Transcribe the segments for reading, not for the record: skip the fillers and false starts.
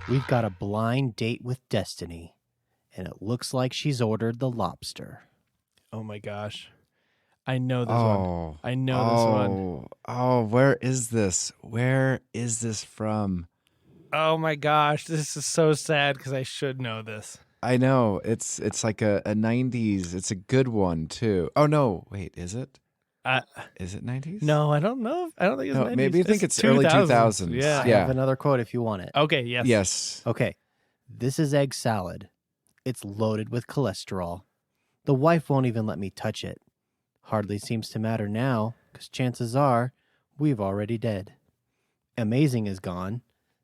We've got a blind date with destiny, and it looks like she's ordered the lobster. Oh my gosh. I know this one. I know this one. Oh, where is this? Where is this from? Oh my gosh. This is so sad because I should know this. I know. It's like a 90s. It's a good one, too. Oh, no. Wait, is it? Is it 90s? No, I don't know. I don't think it's 90s. Maybe I think it's early 2000s. Yeah. I have another quote if you want it. Okay, yes. Yes. Okay. This is egg salad. It's loaded with cholesterol. The wife won't even let me touch it. Hardly seems to matter now, because chances are we've already dead. Amazing is gone.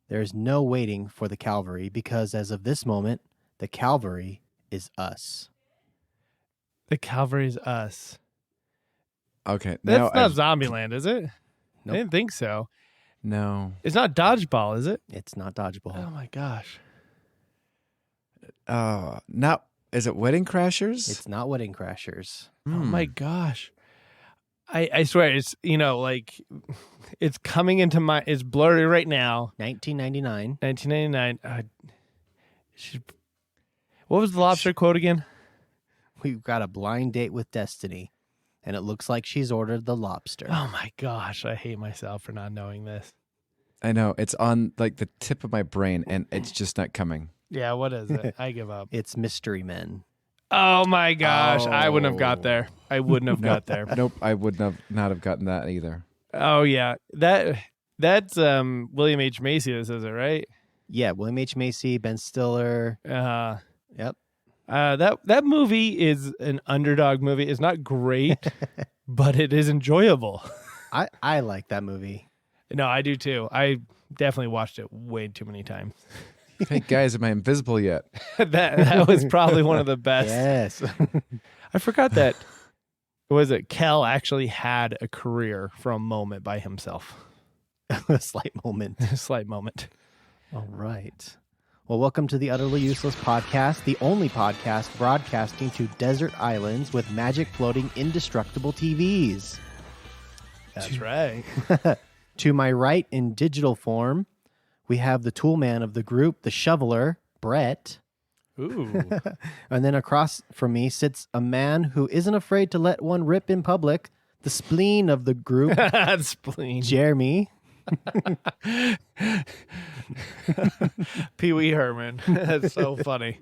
There's no waiting for the Calvary, because as of this moment, the Calvary is us. The Calvary's us. Okay. That's not Zombieland, is it? Nope. I didn't think so. No. It's not Dodgeball, is it? It's not Dodgeball. Oh my gosh. Now, is it Wedding Crashers? It's not Wedding Crashers. Oh my gosh. I swear it's, like it's coming into my, it's blurry right now. 1999. 1999. What was the lobster quote again? We've got a blind date with destiny, and it looks like she's ordered the lobster. Oh my gosh. I hate myself for not knowing this. I know. It's on like the tip of my brain, and it's just not coming. Yeah, what is it? I give up. It's Mystery Men. Oh my gosh. I wouldn't have got there. I wouldn't have got there. Nope, I would not have gotten that either. Oh yeah. That's William H. Macy that says it, right? Yeah, William H. Macy, Ben Stiller. Yep. That movie is an underdog movie. It's not great, but it is enjoyable. I like that movie. No, I do too. I definitely watched it way too many times. Hey guys, am I invisible yet? that was probably one of the best. Yes. I forgot that. Was it Kel actually had a career for a moment by himself? A slight moment. A slight moment. All right. Well, welcome to the Utterly Useless Podcast, the only podcast broadcasting to desert islands with magic floating indestructible TVs. That's right. To my right in digital form, we have the tool man of the group, the shoveler, Brett. Ooh. And then across from me sits a man who isn't afraid to let one rip in public, the spleen of the group, Spleen. Jeremy. Pee Wee Herman. That's so funny.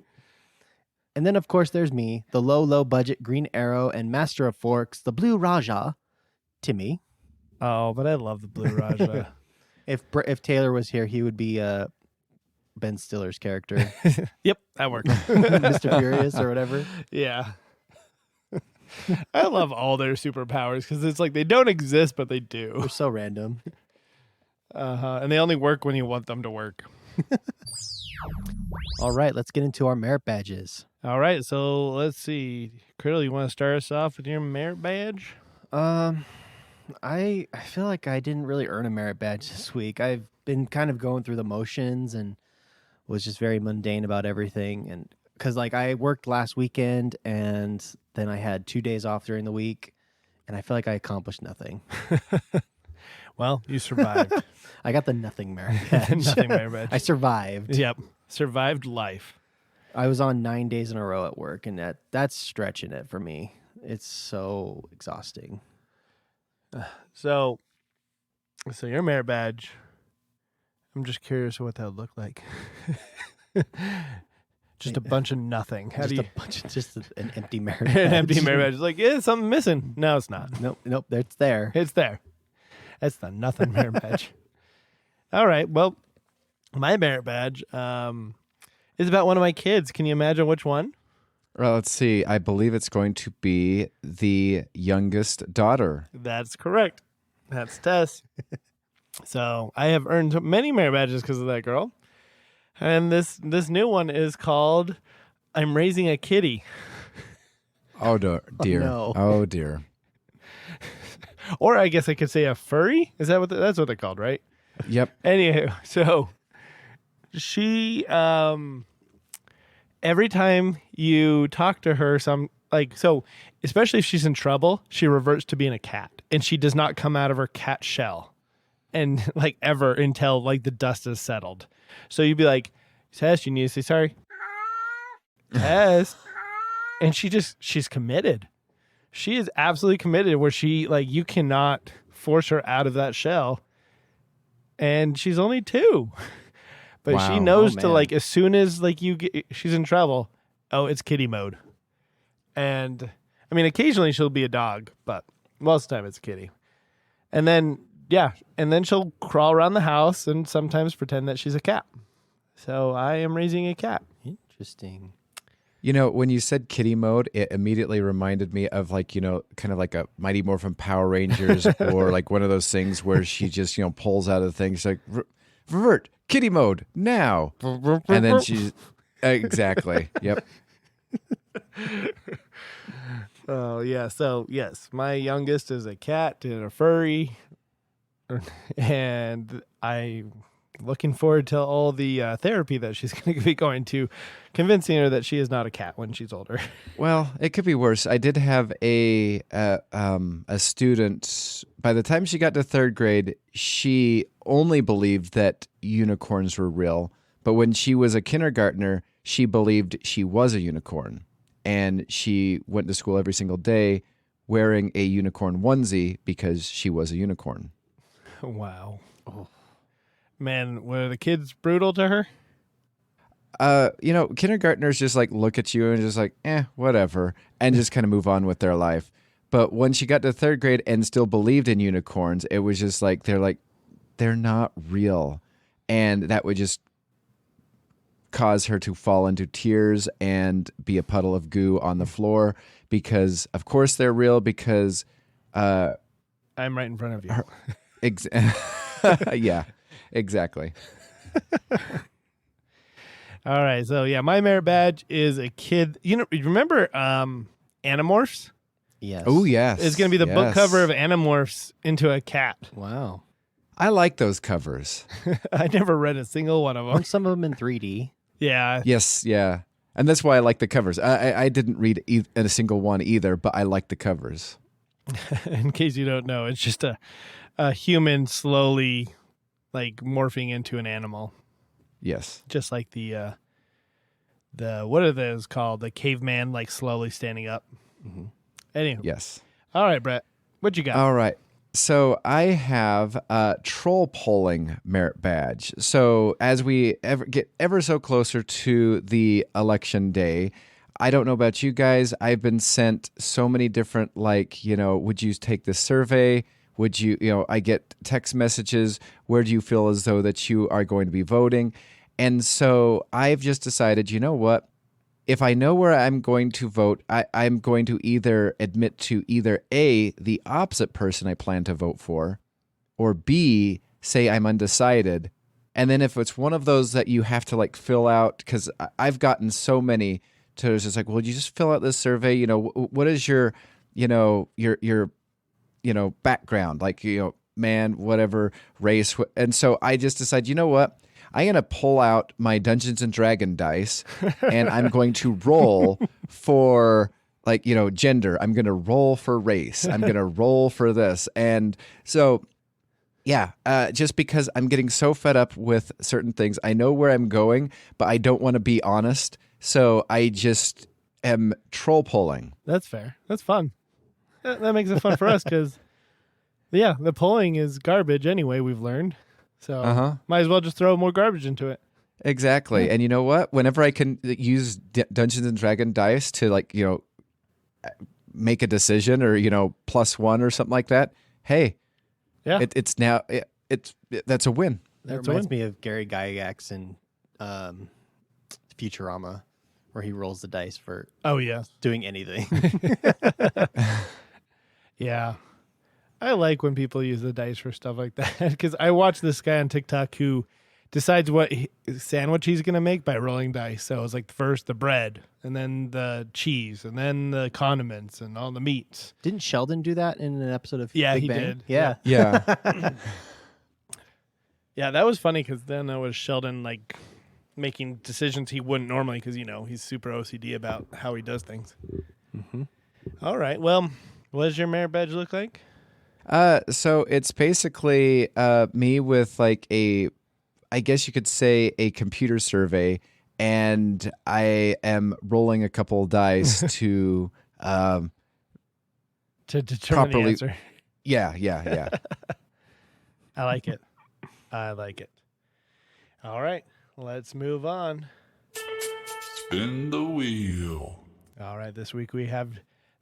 And then, of course, there's me, the low budget Green Arrow and Master of Forks, the Blue Raja, Timmy. Oh, but I love the Blue Raja. If Taylor was here, he would be Ben Stiller's character. Yep, that works. Mr. Furious or whatever. Yeah. I love all their superpowers because it's like they don't exist, but they do. They're so random. And they only work when you want them to work. All right, let's get into our merit badges. All right, so let's see. Krill, you want to start us off with your merit badge? I feel like I didn't really earn a merit badge this week. I've been kind of going through the motions and was just very mundane about everything. And because like I worked last weekend and then I had 2 days off during the week, and I feel like I accomplished nothing. Well, you survived. I got the nothing merit badge. Nothing merit badge. I survived. Yep, survived life. I was on 9 days in a row at work, and that's stretching it for me. It's so exhausting. So your merit badge, I'm just curious what that would look like. Just a bunch of nothing. Just an empty merit badge. An empty merit badge. It's like, yeah, something missing. No, it's not. Nope, it's there. It's there. That's the nothing merit badge. All right, well, my merit badge is about one of my kids. Can you imagine which one? Well, let's see. I believe it's going to be the youngest daughter. That's correct. That's Tess. So I have earned many merit badges because of that girl. And this new one is called I'm Raising a Kitty. Oh, dear. no. Oh, dear. Or I guess I could say a furry. Is that what that's what they're called, right? Yep. Anywho, so she every time you talk to her, especially if she's in trouble, she reverts to being a cat, and she does not come out of her cat shell, and ever until the dust is settled. So you'd be like, Tess, you need to say sorry. Tess. And she's committed. She is absolutely committed where she, like, you cannot force her out of that shell. And she's only 2. But she Wow. knows Oh, to, man. like, as soon as, like, she's in trouble, oh, it's kitty mode. And, I mean, occasionally she'll be a dog, but most of the time it's a kitty. And then, she'll crawl around the house and sometimes pretend that she's a cat. So I am raising a cat. Interesting. You know, when you said kitty mode, it immediately reminded me of like, you know, kind of like a Mighty Morphin Power Rangers or like one of those things where she just, you know, pulls out of the thing. She's like, revert, kitty mode, now. And then she's, exactly, yep. Oh, yeah. So, yes, my youngest is a cat and a furry. And I'm looking forward to all the therapy that she's going to be going to, convincing her that she is not a cat when she's older. Well, it could be worse. I did have a student. By the time she got to 3rd grade, she only believed that unicorns were real. But when she was a kindergartner, she believed she was a unicorn, and she went to school every single day wearing a unicorn onesie because she was a unicorn. Wow. Oh. Man, were the kids brutal to her? You know, kindergartners just like look at you and just like, whatever, and just kind of move on with their life. But when she got to 3rd grade and still believed in unicorns, it was just like, they're not real. And that would just cause her to fall into tears and be a puddle of goo on the floor because, of course, they're real because... I'm right in front of you. Yeah, exactly. All right, so yeah, my merit badge is a kid. You know, remember Animorphs? Yes. Oh, yes. It's going to be the book cover of Animorphs into a cat. Wow. I like those covers. I never read a single one of them. Aren't some of them in 3D? Yeah. Yes, yeah. And that's why I like the covers. I didn't read a single one either, but I like the covers. In case you don't know, it's just a human slowly like morphing into an animal. Yes. Just like the what are those called? The caveman like slowly standing up. Mm-hmm. Anyway. Yes. All right, Brett. What you got? All right. So I have a troll polling merit badge. So as we get ever so closer to the election day, I don't know about you guys. I've been sent so many different, like, you know, would you take this survey? Would you, I get text messages. Where do you feel as though that you are going to be voting? And so I've just decided, you know what? If I know where I'm going to vote, I'm going to either admit to either A, the opposite person I plan to vote for, or B, say I'm undecided. And then if it's one of those that you have to like fill out, because I've gotten so many to just like, well, you just fill out this survey. You know, what is your background, like, man, whatever, race. And so I just decided, you know what? I'm going to pull out my Dungeons and Dragon dice and I'm going to roll for like, gender. I'm going to roll for race. I'm going to roll for this. And so, yeah, just because I'm getting so fed up with certain things, I know where I'm going, but I don't want to be honest. So I just am troll polling. That's fair. That's fun. That makes it fun for us because, yeah, the polling is garbage anyway, we've learned. So might as well just throw more garbage into it. Exactly. And you know what? Whenever I can use Dungeons and Dragon dice to like, make a decision or, +1 or something like that, hey, yeah, it's now, that's a win. That reminds me of Gary Gygax in Futurama, where he rolls the dice for doing anything. Yeah. I like when people use the dice for stuff like that because I watch this guy on TikTok who decides what sandwich he's going to make by rolling dice. So it's like first the bread and then the cheese and then the condiments and all the meats. Didn't Sheldon do that in an episode of Yeah, Big he Bang? did. Yeah. Yeah. Yeah, that was funny because then there was Sheldon like making decisions he wouldn't normally because, he's super OCD about how he does things. Mm-hmm. All right. Well, what does your merit badge look like? So it's basically me with like I guess you could say, a computer survey, and I am rolling a couple dice to To determine properly. the answer. Yeah. I like it. All right, let's move on. Spin the wheel. All right, this week we have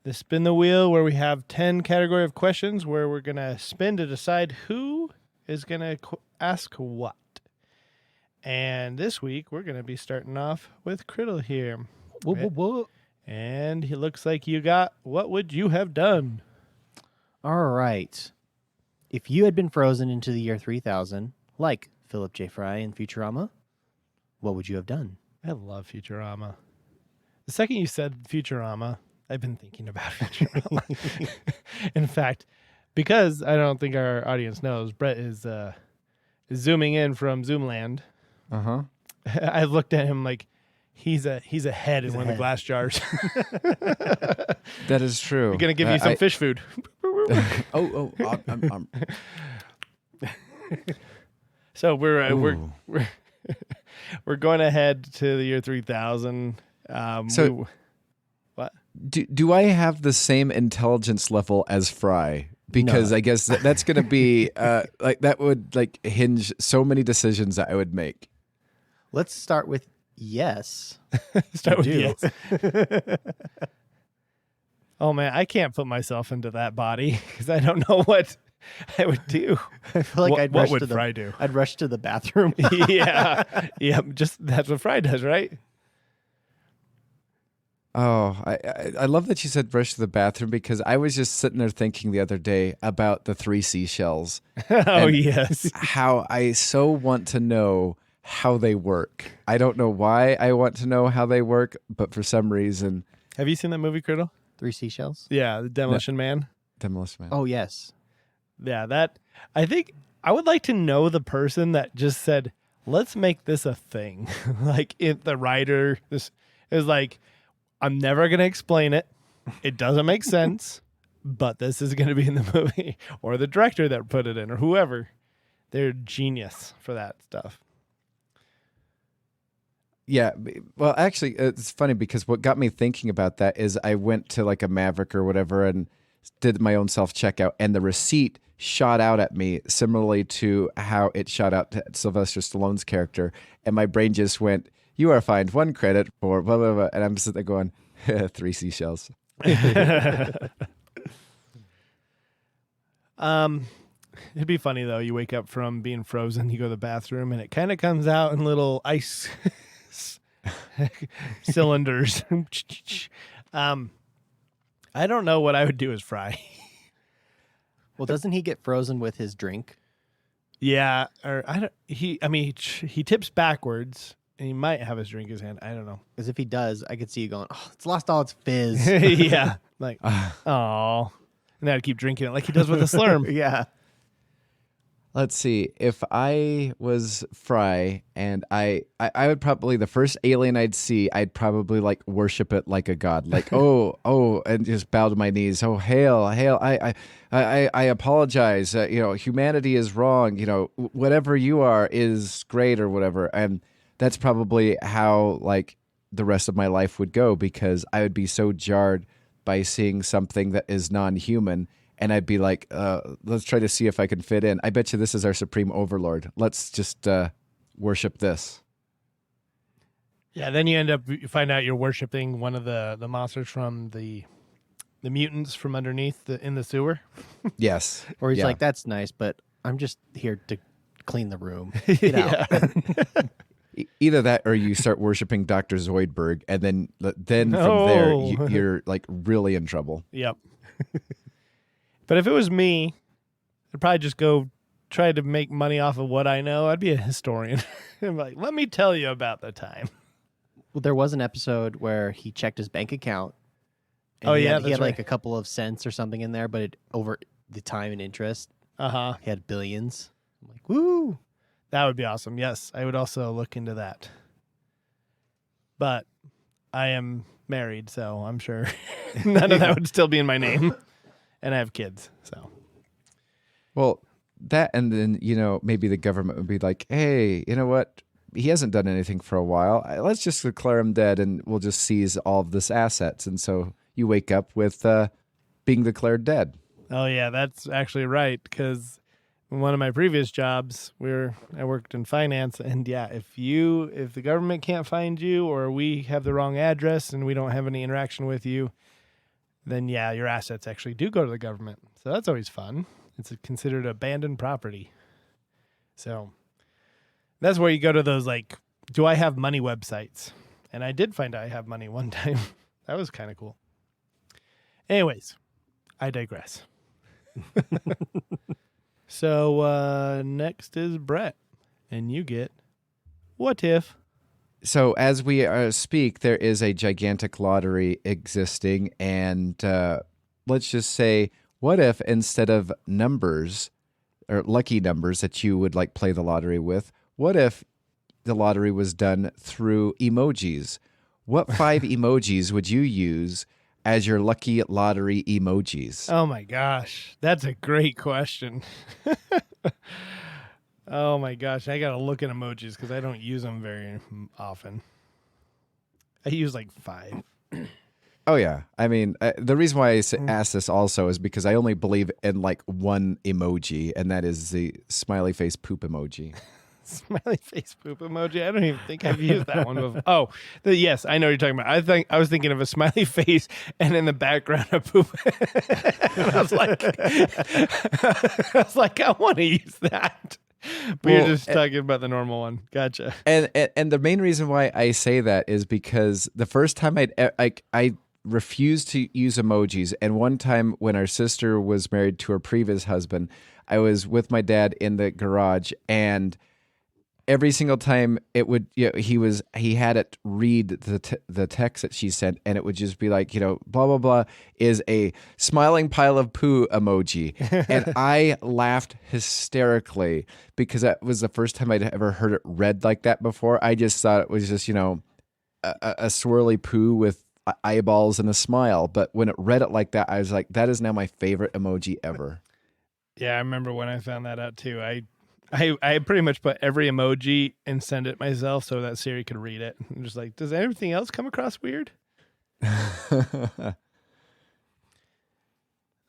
the Spin the Wheel, where we have 10 category of questions where we're going to spin to decide who is going to ask what. And this week we're going to be starting off with Criddle here. Whoa. And it looks like you got, what would you have done? All right. If you had been frozen into the year 3000, like Philip J. Fry in Futurama, what would you have done? I love Futurama. The second you said Futurama, I've been thinking about Futurama. In fact, because I don't think our audience knows, Brett is zooming in from Zoomland. Uh-huh. I looked at him like he's a head in one of the glass jars. That is true. We're gonna give you some fish food. I'm So we're going ahead to the year 3000. So- what? Do I have the same intelligence level as Fry? Because No. I guess that's going to be like that would like hinge so many decisions that I would make. Let's start with yes. Start with do. yes. Oh man, I can't put myself into that body because I don't know what I would do. I feel like What would Fry do? I'd rush to the bathroom. yeah. Just that's what Fry does, right? Oh, I love that you said rush to the bathroom, because I was just sitting there thinking the other day about the 3 seashells. Oh And yes. how I so want to know how they work. I don't know why I want to know how they work, but for some reason, Have you seen that movie, Criddle? 3 seashells? Yeah, the Demolition Man. Demolition Man. Oh, yes. Yeah, that I think I would like to know the person that just said, "Let's make this a thing." Like the writer, this is like, I'm never gonna explain it. It doesn't make sense, but this is gonna be in the movie, or the director that put it in, or whoever. They're genius for that stuff. Yeah, well, actually, it's funny because what got me thinking about that is I went to like a Maverick or whatever and did my own self-checkout, and the receipt shot out at me similarly to how it shot out to Sylvester Stallone's character, and my brain just went, "You are fined 1 credit for blah, blah, blah," and I'm sitting there going, 3 seashells. It'd be funny though. You wake up from being frozen, you go to the bathroom, and it kind of comes out in little ice cylinders. I don't know what I would do as Fry. Well, doesn't he get frozen with his drink? Yeah, or I don't. He tips backwards, and he might have his drink in his hand. I don't know. Because if he does, I could see you going, oh, it's lost all its fizz. Yeah, like oh, and then I'd keep drinking it like he does with a slurm. Yeah. Let's see. If I was Fry, and I would probably, the first alien I'd see, I'd probably like worship it like a god, like oh, and just bow to my knees. Oh, hail! I apologize. Humanity is wrong. Whatever you are is great, or whatever. And that's probably how like the rest of my life would go, because I would be so jarred by seeing something that is non-human. And I'd be like, let's try to see if I can fit in. I bet you this is our supreme overlord. Let's just worship this. Yeah, then you find out you're worshiping one of the monsters from the mutants from underneath in the sewer. Yes. Or he's Yeah. like, that's nice, but I'm just here to clean the room. Get out. Either that, or you start worshiping Dr. Zoidberg, and then from No. there, you're like really in trouble. Yep. But if it was me, I'd probably just go try to make money off of what I know. I'd be a historian. I'm like, let me tell you about the time. Well, there was an episode where he checked his bank account. And Oh, he yeah, had, he that's had like right. a couple of cents or something in there, but over the time and interest, Uh-huh. he had billions. I'm like, woo! That would be awesome. Yes, I would also look into that. But I am married, so I'm sure none of that would still be in my name. And I have kids, so. Well, that, and then, maybe the government would be like, hey, you know what? He hasn't done anything for a while. Let's just declare him dead and we'll just seize all of this assets. And so you wake up with being declared dead. Oh, yeah, that's actually right. Because in one of my previous jobs, I worked in finance. And yeah, if the government can't find you or we have the wrong address and we don't have any interaction with you, then yeah, your assets actually do go to the government. So that's always fun. It's considered abandoned property. So that's where you go to those, like, do I have money websites? And I did find I have money one time. That was kind of cool. Anyways, I digress. So next is Brett. And you get, what if? So as we speak, there is a gigantic lottery existing. And let's just say, what if instead of numbers or lucky numbers that you would like play the lottery with, what if the lottery was done through emojis? What 5 emojis would you use as your lucky lottery emojis? Oh my gosh, that's a great question. Oh my gosh, I gotta look at emojis because I don't use them very often. I use like 5. Oh, yeah. I mean, the reason why I ask this also is because I only believe in like one emoji, and that is the smiley face poop emoji. Smiley face poop emoji. I don't even think I've used that one before. Oh, yes, I know what you're talking about. I was thinking of a smiley face and in the background a poop. And I was like, I want to use that. But you're just talking about the normal one. Gotcha. And the main reason why I say that is because the first time I refused to use emojis, and one time when our sister was married to her previous husband, I was with my dad in the garage, and every single time it would, he had it read the text that she sent, and it would just be like, blah, blah, blah is a smiling pile of poo emoji. And I laughed hysterically because that was the first time I'd ever heard it read like that before. I just thought it was just, a swirly poo with eyeballs and a smile. But when it read it like that, I was like, that is now my favorite emoji ever. Yeah, I remember when I found that out too. I pretty much put every emoji and send it myself so that Siri could read it. I'm just like, does everything else come across weird?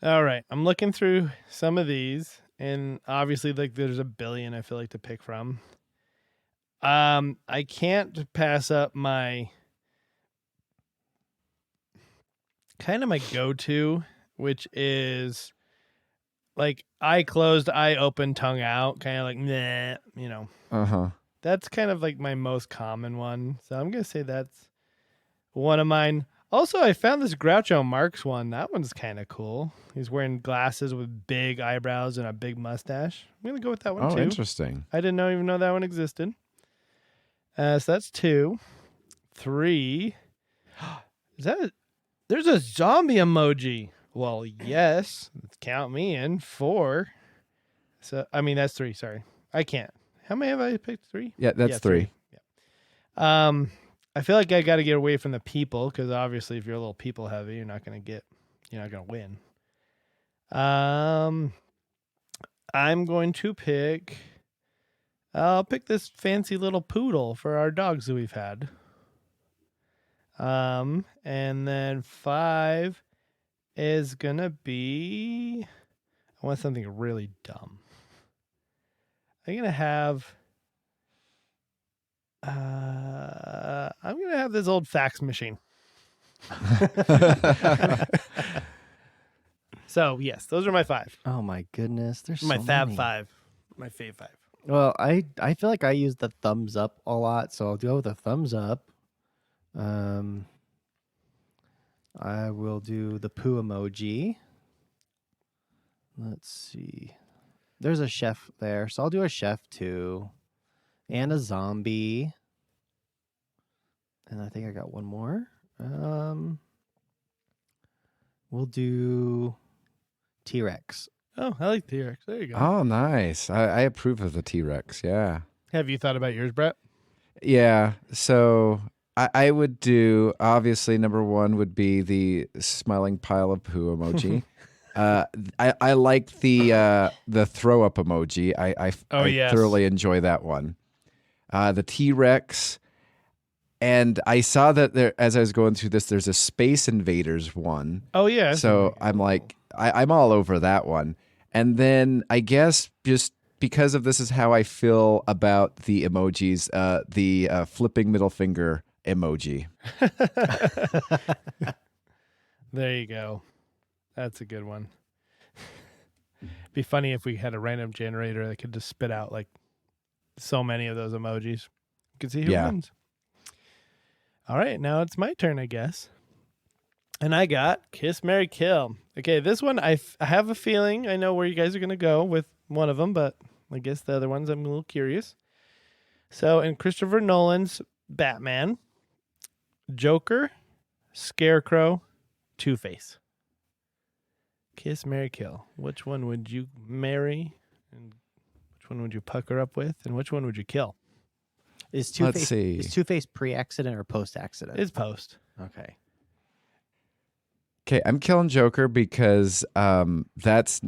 All right, I'm looking through some of these, and obviously, like, there's a billion I feel like to pick from. I can't pass up my go-to, which is like eye closed, eye open, tongue out, kind of like, nah, Uh-huh. That's kind of like my most common one. So I'm going to say that's one of mine. Also, I found this Groucho Marx one. That one's kind of cool. He's wearing glasses with big eyebrows and a big mustache. I'm going to go with that one too. Oh, interesting. I didn't even know that one existed. So that's 2. 3. There's a zombie emoji. Well, yes. Count me in. 4. So, I mean, that's 3. Sorry. I can't. How many have I picked? 3? Yeah, that's 3. Yeah. I feel like I got to get away from the people because obviously if you're a little people heavy, you're not going to win. I'm going to pick, I'll pick this fancy little poodle for our dogs that we've had. And then 5 is going to be, I want something really dumb. I'm going to have, this old fax machine. So, yes, those are my 5. Oh my goodness, there's My so Fab many. 5. My Fave 5. Well, I feel like I use the thumbs up a lot, so I'll go with a thumbs up. I will do the poo emoji. Let's see. There's a chef there, so I'll do a chef too. And a zombie. And I think I got one more. We'll do T-Rex. Oh, I like T-Rex. There you go. Oh, nice. I approve of the T-Rex. Yeah. Have you thought about yours, Brett? Yeah. So I would do, obviously, number 1 would be the smiling pile of poo emoji. I like the throw up emoji. I yes. thoroughly enjoy that one. The T-Rex. And I saw that there, as I was going through this, there's a Space Invaders one. Oh, yeah. So I'm like, I'm all over that one. And then I guess just because of this is how I feel about the emojis, the flipping middle finger emoji. There you go. That's a good one. Be funny if we had a random generator that could just spit out like so many of those emojis. You could see who wins. All right, now it's my turn, I guess. And I got Kiss, Marry, Kill. Okay, this one, I have a feeling I know where you guys are going to go with one of them, but I guess the other ones I'm a little curious. So in Christopher Nolan's Batman, Joker, Scarecrow, Two-Face. Kiss, Marry, Kill. Which one would you marry? And which one would you pucker up with? And which one would you kill? Is Let's see. Two-Face pre-accident or post-accident? It's post. Okay. Okay, I'm killing Joker because that's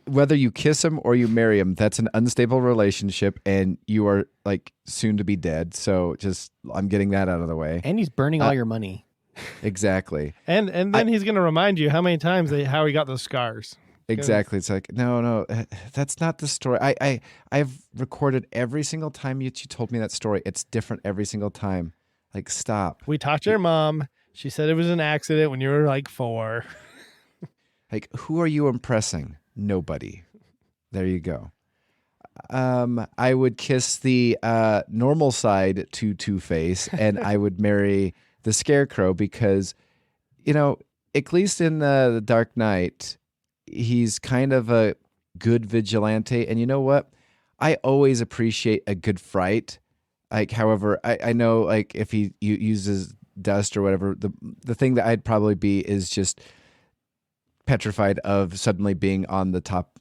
whether you kiss him or you marry him, that's an unstable relationship, and you are like soon to be dead. So just I'm getting that out of the way. And he's burning all your money. Exactly. And then he's going to remind you how many times how he got those scars. Exactly. It's like, no, that's not the story. I've recorded every single time you told me that story. It's different every single time. Like, stop. We talked to your mom. She said it was an accident when you were like 4. Like, who are you impressing? Nobody. There you go. I would kiss the normal side to Two-Face, and I would marry the Scarecrow because, at least in the Dark Knight, he's kind of a good vigilante. And you know what? I always appreciate a good fright. Like, however, I know, like, if he uses dust or whatever, the thing that I'd probably be is just petrified of suddenly being on the top,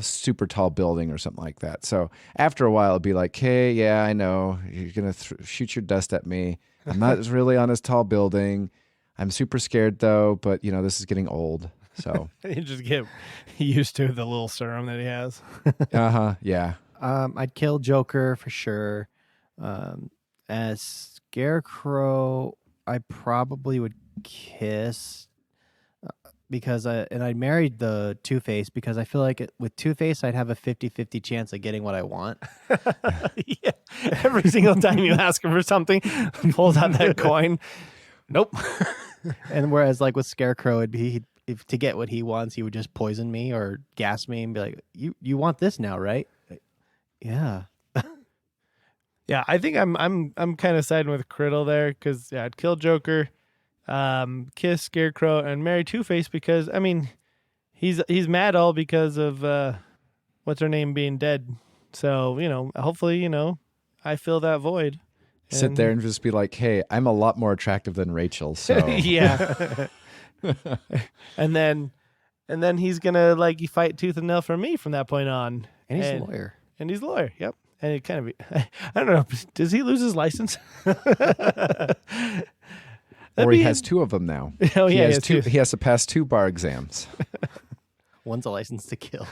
super tall building or something like that. So after a while, it'd be like, hey, yeah, I know you're going to shoot your dust at me. I'm not really on this tall building. I'm super scared though, but this is getting old. So you just get used to the little serum that he has. Yeah. I'd kill Joker for sure. As Scarecrow, I probably would kiss because I married the Two-Face because I feel like with Two-Face I'd have a 50-50 chance of getting what I want. Yeah. Every single time you ask him for something, he pulls out that coin. Nope. And whereas like with Scarecrow, it'd be if to get what he wants, he would just poison me or gas me and be like, "You want this now, right?" Like, yeah. Yeah, I think I'm kind of siding with Criddle there because I'd kill Joker, kiss Scarecrow, and marry Two-Face because I mean, he's mad all because of what's her name being dead. So hopefully I fill that void. Sit there and just be like, hey, I'm a lot more attractive than Rachel. So yeah. and then he's gonna fight tooth and nail for me from that point on. And he's a lawyer. And he's a lawyer. Yep. And it kind of I don't know. Does he lose his license? Or he has 2 of them now. Oh yeah, he has 2. He has to pass 2 bar exams. One's a license to kill.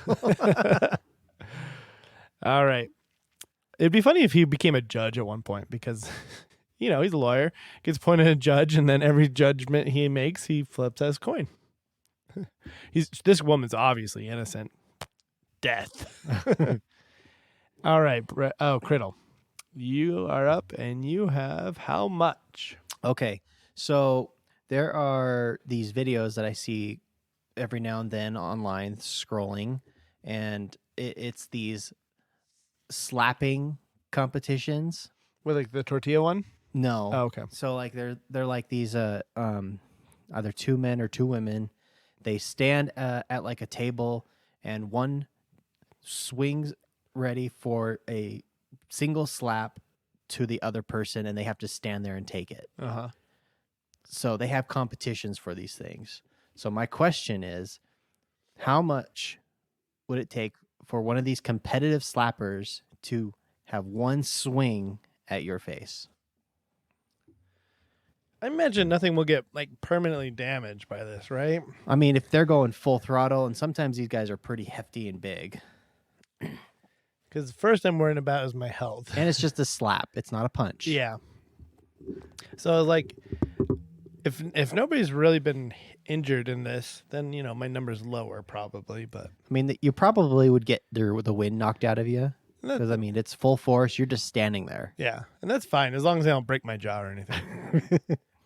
All right. It'd be funny if he became a judge at one point because, he's a lawyer, gets appointed a judge, and then every judgment he makes, he flips as coin. This woman's obviously innocent. Death. All right. Criddle. You are up, and you have how much? Okay. So there are these videos that I see every now and then online scrolling, and it's these slapping competitions. With the tortilla one? No. Oh, okay. So they're like these either 2 men or 2 women. They stand at like a table, and one swings ready for a single slap to the other person, and they have to stand there and take it. Uh-huh. So they have competitions for these things. So my question is, how much would it take for one of these competitive slappers to have one swing at your face? I imagine nothing will get like permanently damaged by this, right? I mean, if they're going full throttle, and sometimes these guys are pretty hefty and big, Because the first I'm worrying about is my health. and it's just a slap. It's not a punch. Yeah. So like, if nobody's really been injured in this, then my number's lower probably. But I mean, you probably would get the wind knocked out of you because I mean, it's full force. You're just standing there. yeah, and that's fine as long as I don't break my jaw or anything.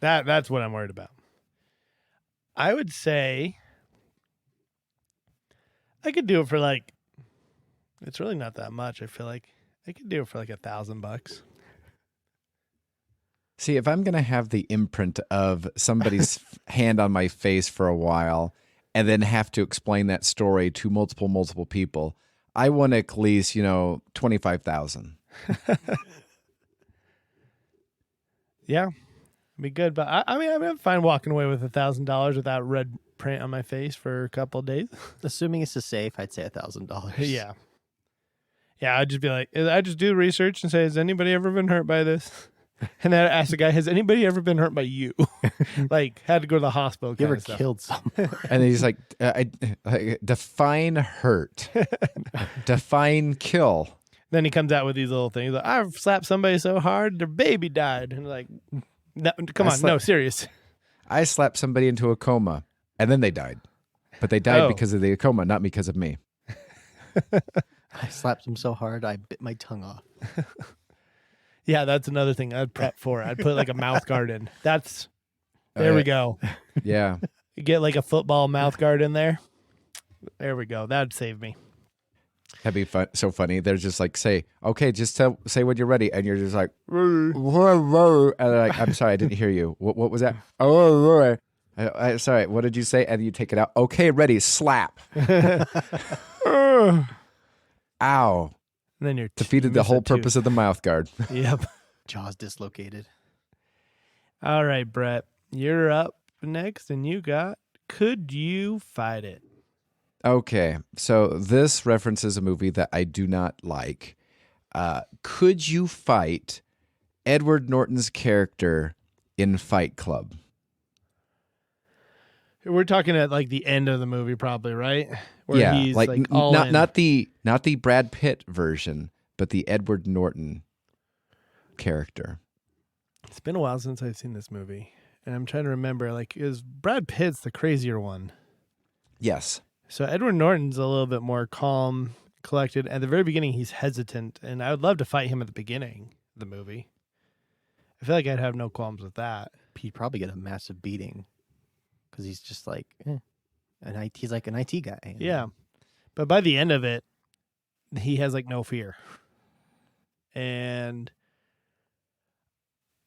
That's what I'm worried about. I would say I could do it for like. It's really not that much. I feel like I could do it for like $1,000. See, if I'm going to have the imprint of somebody's hand on my face for a while and then have to explain that story to multiple people, I want at least, $25,000. Yeah, it'd be good. But I mean, I'm fine walking away with $1,000 without red print on my face for a couple of days. Assuming it's a safe, I'd say $1,000. Yeah. Yeah, I'd just be like, I just do research and say, has anybody ever been hurt by this? And then I ask the guy, has anybody ever been hurt by you? Like, had to go to the hospital. You ever of stuff. killed someone? And he's like, define hurt, define kill. Then he comes out with these little things. Like, I've slapped somebody so hard, their baby died. And like, no, come on, no, serious. I slapped somebody into a coma and then they died. But they died Oh. because of the coma, not because of me. I slapped him so hard, I bit my tongue off. Yeah, that's another thing I'd prep for. I'd put like a mouth guard in. There we go. Yeah. You get like a football mouth guard in there. There we go. That'd save me. That'd be so funny. They're just like, say when you're ready. And you're just like, and they're like, I'm sorry, I didn't hear you. What was that? Sorry, what did you say? And you take it out. Okay, ready, slap. Ow. And then you're Defeated the whole purpose of the mouth guard. Yep. Jaws dislocated. All right, Brett. You're up next, and you got Could You Fight It? Okay, so this references a movie that I do not like. Could you fight Edward Norton's character in Fight Club? We're talking at like the end of the movie, probably, right? Where Yeah, he's like all in. not the Brad Pitt version, but the Edward Norton character. It's been a while since I've seen this movie, and I'm trying to remember. Like, is Brad Pitt's the crazier one? Yes. So Edward Norton's a little bit more calm, collected. At the very beginning, he's hesitant, and I would love to fight him at the beginning of the movie. I feel like I'd have no qualms with that. He'd probably get a massive beating because he's just like, he's like an IT guy. Yeah. But by the end of it, he has like no fear. And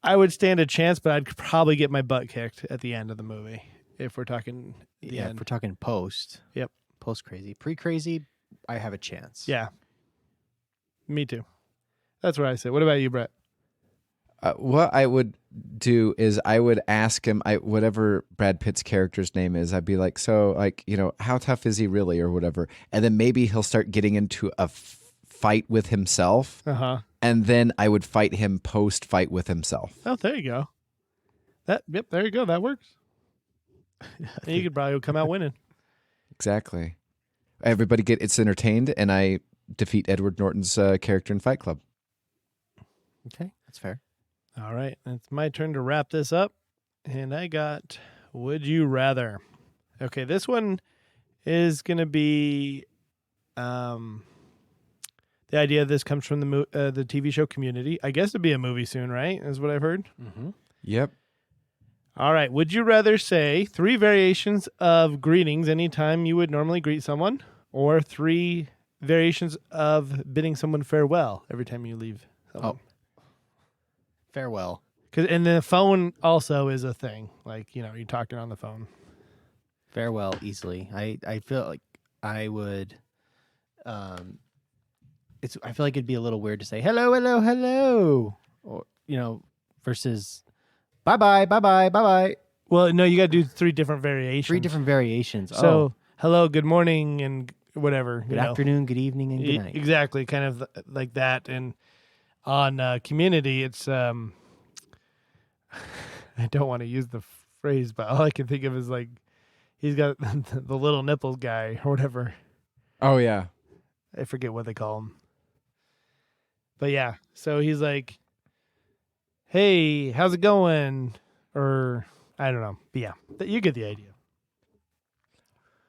I would stand a chance, but I'd probably get my butt kicked at the end of the movie if we're talking the Yeah, end. if we're talking post. Yep. Post crazy. Pre crazy, I have a chance. Yeah. Me too. That's what I say. What about you, Brett? What I would do is I would ask him, whatever Brad Pitt's character's name is, I'd be like, so, like, how tough is he really or whatever? And then maybe he'll start getting into a fight with himself. Uh-huh. And then I would fight him post-fight with himself. Oh, there you go. Yep, there you go. That works. And you could probably come out winning. Exactly. Everybody gets entertained, and I defeat Edward Norton's character in Fight Club. Okay, that's fair. All right. It's my turn to wrap this up. And I got Would You Rather. Okay, this one is going to be the idea of this comes from the TV show Community. I guess it'd be a movie soon, right? Is what I've heard. Mm-hmm. Yep. All right. Would you rather say 3 variations of greetings anytime you would normally greet someone, or 3 variations of bidding someone farewell every time you leave someone? Oh. Farewell. And the phone also is a thing. Like, you're talking on the phone. Farewell easily. I feel like I would I feel like it'd be a little weird to say hello, hello, hello. Or versus bye bye, bye bye, bye bye. Well, no, you got to do 3 different variations. 3 different variations. So, hello, good morning, and whatever. Good afternoon, good evening, and good night. Exactly, kind of like that. And on Community, it's I don't want to use the phrase, but all I can think of is like he's got the little nipples guy or whatever. Oh yeah. I forget what they call him. But yeah, so he's like, "Hey, how's it going?" Or I don't know. But yeah, you get the idea.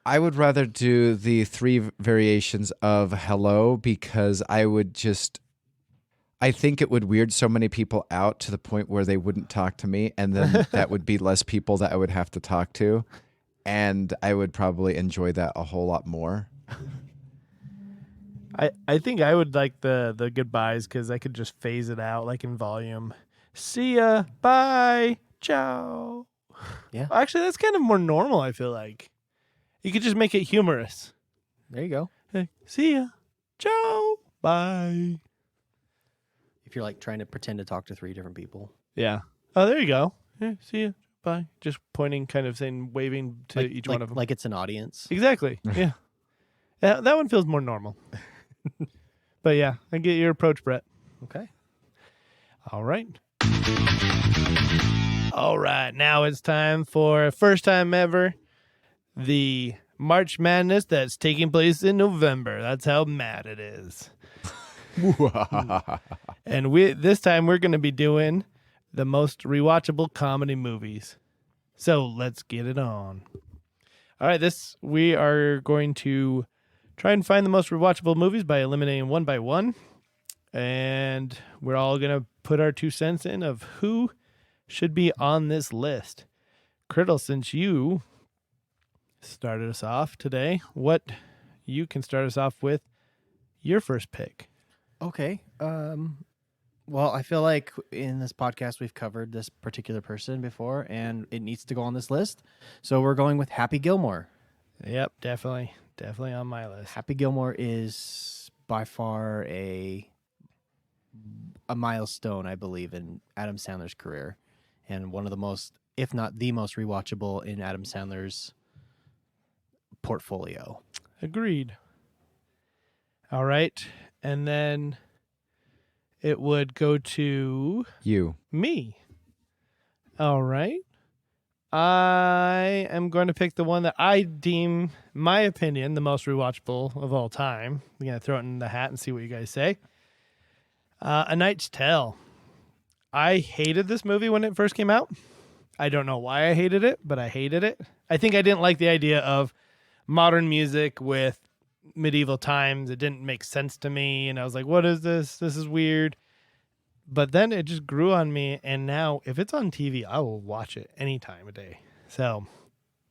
I would rather do the 3 variations of hello because I think it would weird so many people out to the point where they wouldn't talk to me, and then that would be less people that I would have to talk to, and I would probably enjoy that a whole lot more. I think I would like the goodbyes because I could just phase it out like in volume. See ya, bye, ciao. Yeah. Actually, that's kind of more normal. I feel like you could just make it humorous. There you go. Hey, see ya, ciao, bye. If you're like trying to pretend to talk to 3 different people. Yeah. Oh, there you go. Yeah, see ya, bye. Just pointing, kind of saying, waving to each one of them. Like it's an audience. Exactly. Yeah. Yeah, that one feels more normal. But yeah, I get your approach, Brett. Okay. All right. All right. Now it's time for first time ever, the March Madness that's taking place in November. That's how mad it is. And this time we're going to be doing the most rewatchable comedy movies. So let's get it on. All right, we are going to try and find the most rewatchable movies by eliminating one by one. And we're all going to put our 2 cents in of who should be on this list. Criddle, since you started us off today, you can start us off with your first pick. Okay. Well, I feel like in this podcast we've covered this particular person before, and it needs to go on this list. So we're going with Happy Gilmore. Yep, definitely on my list. Happy Gilmore is by far a milestone, I believe, in Adam Sandler's career, and one of the most, if not the most, rewatchable in Adam Sandler's portfolio. Agreed. All right, and then it would go to You. me. All right. I am going to pick the one that I deem, my opinion, the most rewatchable of all time. I'm going to throw it in the hat and see what you guys say. A Knight's Tale. I hated this movie when it first came out. I don't know why I hated it, but I hated it. I think I didn't like the idea of modern music with medieval times. It didn't make sense to me, and I was like, what is this? This is weird. But then it just grew on me, and now if it's on TV, I will watch it any time of day. So,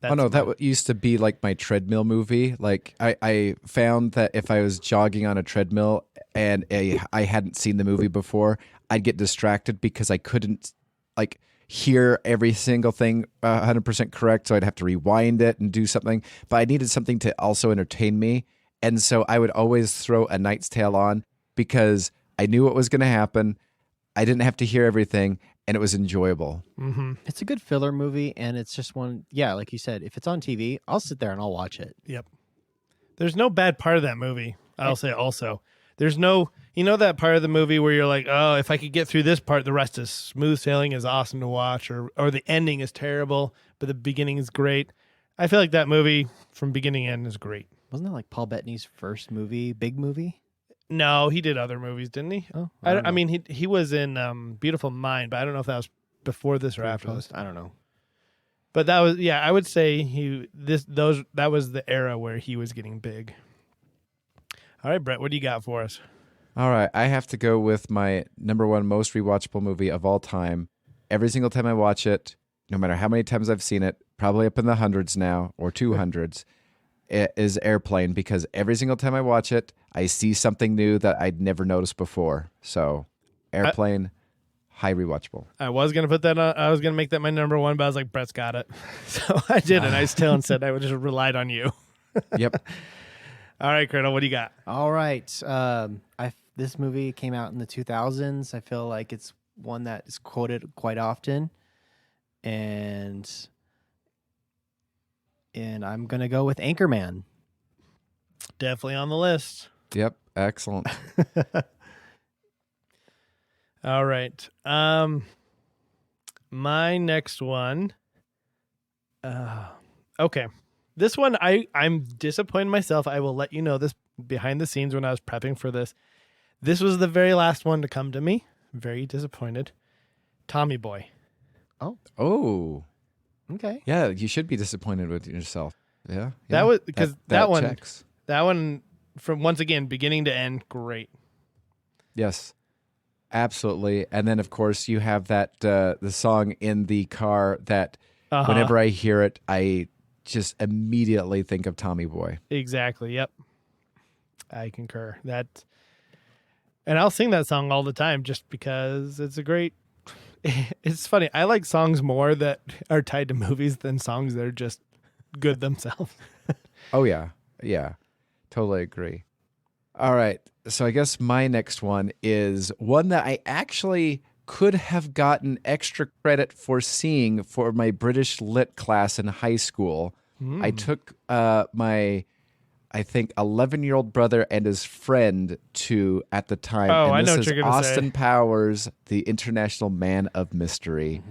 that used to be like my treadmill movie. Like I found that if I was jogging on a treadmill and I hadn't seen the movie before, I'd get distracted because I couldn't like hear every single thing 100% correct. So I'd have to rewind it and do something. But I needed something to also entertain me. And so I would always throw A Knight's Tale on because I knew what was going to happen. I didn't have to hear everything, and it was enjoyable. Mm-hmm. It's a good filler movie, and it's just one, like you said, if it's on TV, I'll sit there and I'll watch it. Yep. There's no bad part of that movie. I'll say also. There's no, that part of the movie where you're like, oh, if I could get through this part, the rest is smooth sailing, is awesome to watch, or the ending is terrible, but the beginning is great. I feel like that movie from beginning to end is great. Wasn't that like Paul Bettany's first movie, big movie? No, he did other movies, didn't he? Oh, I mean, he was in Beautiful Mind, but I don't know if that was before this or after this. I don't know. But that was, I would say that was the era where he was getting big. All right, Brett, what do you got for us? All right, I have to go with my number 1 most rewatchable movie of all time. Every single time I watch it, no matter how many times I've seen it, probably up in the hundreds now or 200s, it is Airplane, because every single time I watch it, I see something new that I'd never noticed before. So, Airplane, high rewatchable. I was going to put that on. I was going to make that my number 1, but I was like, Brett's got it. So I did a nice tale and said I would just relied on you. Yep. All right, Colonel, what do you got? All right. This movie came out in the 2000s. I feel like it's one that is quoted quite often. And I'm going to go with Anchorman. Definitely on the list. Yep. Excellent. All right. My next one. Okay. This one, I'm disappointed in myself. I will let you know this behind the scenes when I was prepping for this. This was the very last one to come to me. Very disappointed. Tommy Boy. Oh, Okay. yeah. You should be disappointed with yourself. Yeah. That was because that one, checks. that one, from once again, beginning to end, great. Yes, absolutely. And then, of course, you have that the song in the car that whenever I hear it, I just immediately think of Tommy Boy. Exactly. Yep. I concur. That, and I'll sing that song all the time just because it's a great. It's funny. I like songs more that are tied to movies than songs that are just good themselves. Oh, yeah. Yeah. Totally agree. All right. So I guess my next one is one that I actually could have gotten extra credit for seeing for my British Lit class in high school. I took my, I think, 11-year-old brother and his friend to at the time. Oh, and I know this what is you're gonna Austin say. Powers, the International Man of Mystery.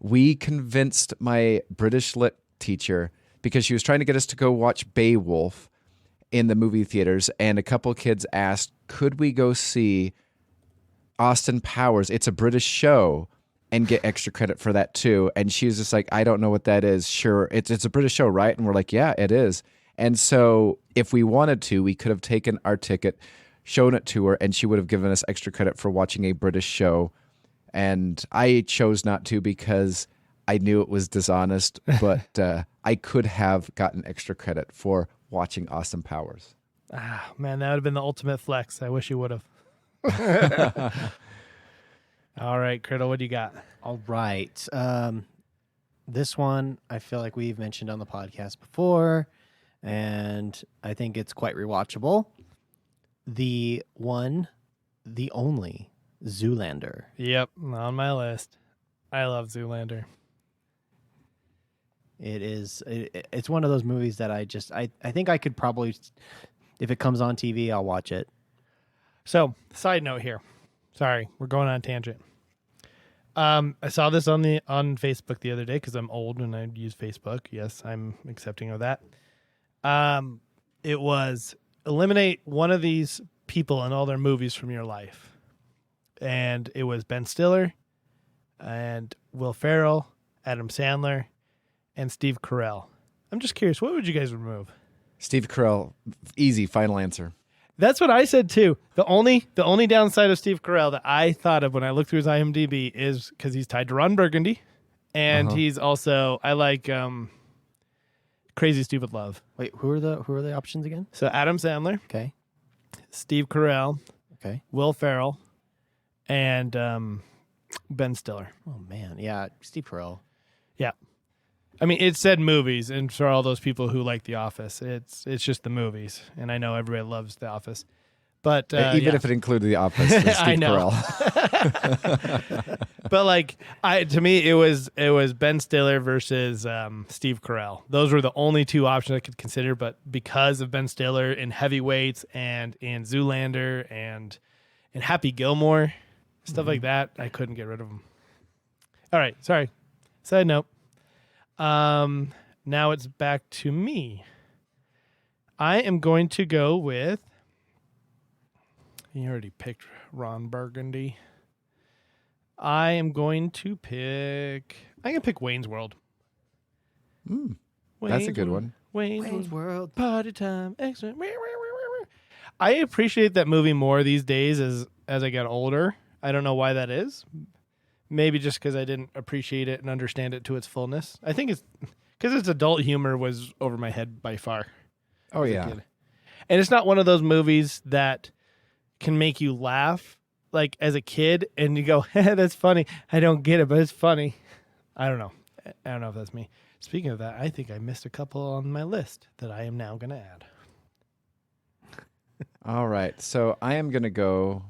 We convinced my British Lit teacher because she was trying to get us to go watch Beowulf in the movie theaters, and a couple kids asked, could we go see Austin Powers? It's a British show, and get extra credit for that too. And she was just like, I don't know what that is. Sure, it's a British show, right? And we're like, yeah, it is. And so if we wanted to, we could have taken our ticket, shown it to her, and she would have given us extra credit for watching a British show. And I chose not to because I knew it was dishonest, but I could have gotten extra credit for watching Austin Powers. Ah, man, that would have been the ultimate flex. I wish you would have. All right, Criddle, what do you got? All right. This one I feel like we've mentioned on the podcast before, and I think it's quite rewatchable. The one, the only Zoolander. Yep, on my list. I love Zoolander. It's one of those movies that I think I could probably, if it comes on TV, I'll watch it. So, side note here. Sorry, we're going on a tangent. I saw this on Facebook the other day because I'm old and I use Facebook. Yes, I'm accepting of that. It was eliminate one of these people in all their movies from your life. And it was Ben Stiller and Will Ferrell, Adam Sandler, and Steve Carell. I'm just curious, what would you guys remove? Steve Carell, easy, final answer. That's what I said too. The only downside of Steve Carell that I thought of when I looked through his IMDb is because he's tied to Ron Burgundy, and he's also I like Crazy Stupid Love. Wait, who are the options again? So Adam Sandler, Okay. Steve Carell, Okay. Will Ferrell, and Ben Stiller. Oh man, yeah, Steve Carell. Yeah. I mean, it said movies, and for all those people who like The Office, it's just the movies, and I know everybody loves The Office, but Even if it included The Office, it was Steve I know. Carell. But like, to me, it was Ben Stiller versus Steve Carell. Those were the only two options I could consider. But because of Ben Stiller in Heavyweights and in Zoolander and in Happy Gilmore, stuff like that, I couldn't get rid of them. All right, sorry. Side note. Now it's back to me. I am going to go with. You already picked Ron Burgundy. I am going to pick. I can pick Wayne's World. That's a good one. Wayne's World. Party time. Extra. I appreciate that movie more these days as I get older. I don't know why that is. Maybe just because I didn't appreciate it and understand it to its fullness. I think it's because its adult humor was over my head by far. Oh, as a yeah. kid. And it's not one of those movies that can make you laugh like as a kid and you go, that's funny. I don't get it, but it's funny. I don't know. I don't know if that's me. Speaking of that, I think I missed a couple on my list that I am now going to add. All right. So I am going to go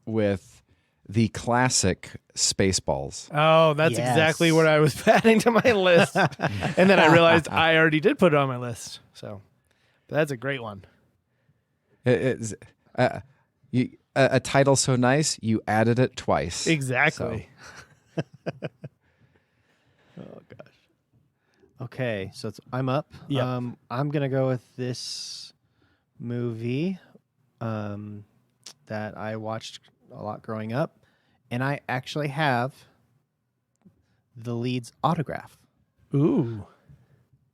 with the classic Spaceballs. Oh, that's Yes. exactly what I was adding to my list. And then I realized I already did put it on my list. So but that's a great one. It's a title so nice, you added it twice. Exactly. Oh gosh. Okay, so I'm up. Yep. I'm gonna go with this movie that I watched a lot growing up, and I actually have the lead's autograph, Ooh.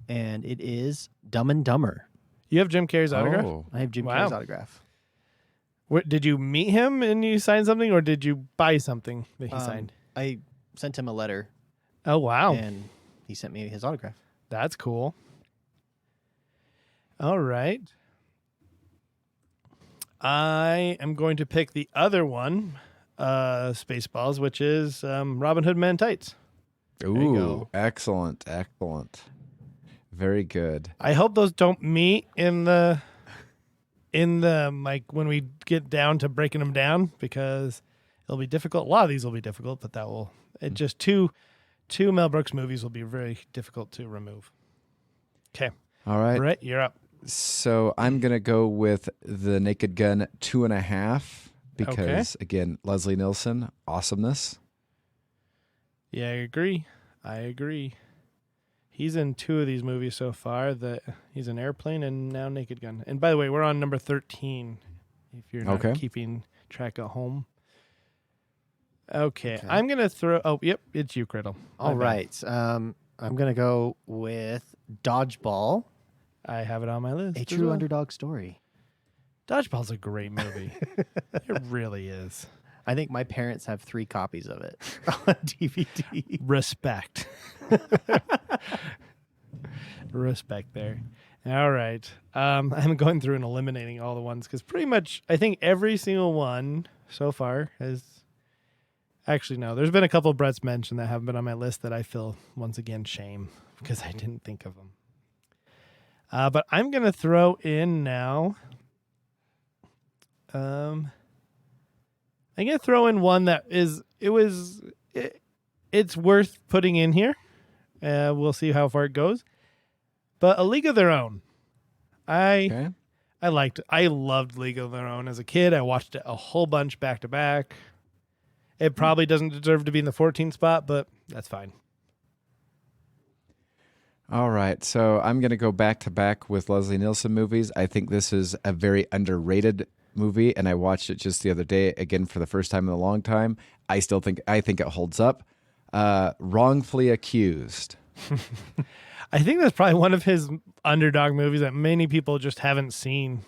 and it is Dumb and Dumber. You have Jim Carrey's autograph? Oh. I have Jim Wow. Carrey's autograph. Did you meet him and you signed something, or did you buy something that he signed? I sent him a letter, Oh, wow. and he sent me his autograph. That's cool. All right. I am going to pick the other one, Spaceballs, which is Robin Hood Men in Tights. Ooh, go. excellent, excellent. Very good. I hope those don't meet in the like when we get down to breaking them down, because it'll be difficult. A lot of these will be difficult, but just two Mel Brooks movies will be very difficult to remove. Okay. All right. Brett, you're up. So I'm going to go with The Naked Gun 2.5 because, again, Leslie Nielsen, awesomeness. Yeah, I agree. He's in 2 of these movies so far. He's in Airplane and now Naked Gun. And by the way, we're on number 13 if you're not keeping track at home. Okay. I'm going to throw... Oh, yep, it's you, Criddle. All right. I'm going to go with Dodgeball, I have it on my list. a as true well. underdog story. Dodgeball's a great movie. It really is. I think my parents have 3 copies of it on DVD. Respect. Respect there. All right. I'm going through and eliminating all the ones because pretty much I think every single one so far has... Actually, no. There's been a couple of Brett's mentioned that haven't been on my list that I feel, once again, shame because I didn't think of them. But I'm going to throw in now... I'm going to throw in one that it's worth putting in here. We'll see how far it goes. But A League of Their Own. I loved League of Their Own as a kid. I watched it a whole bunch back to back. It probably doesn't deserve to be in the 14th spot, but that's fine. All right. So I'm going to go back to back with Leslie Nielsen movies. I think this is a very underrated movie, and I watched it just the other day again for the first time in a long time. I think it holds up. Wrongfully Accused. I think that's probably one of his underdog movies that many people just haven't seen,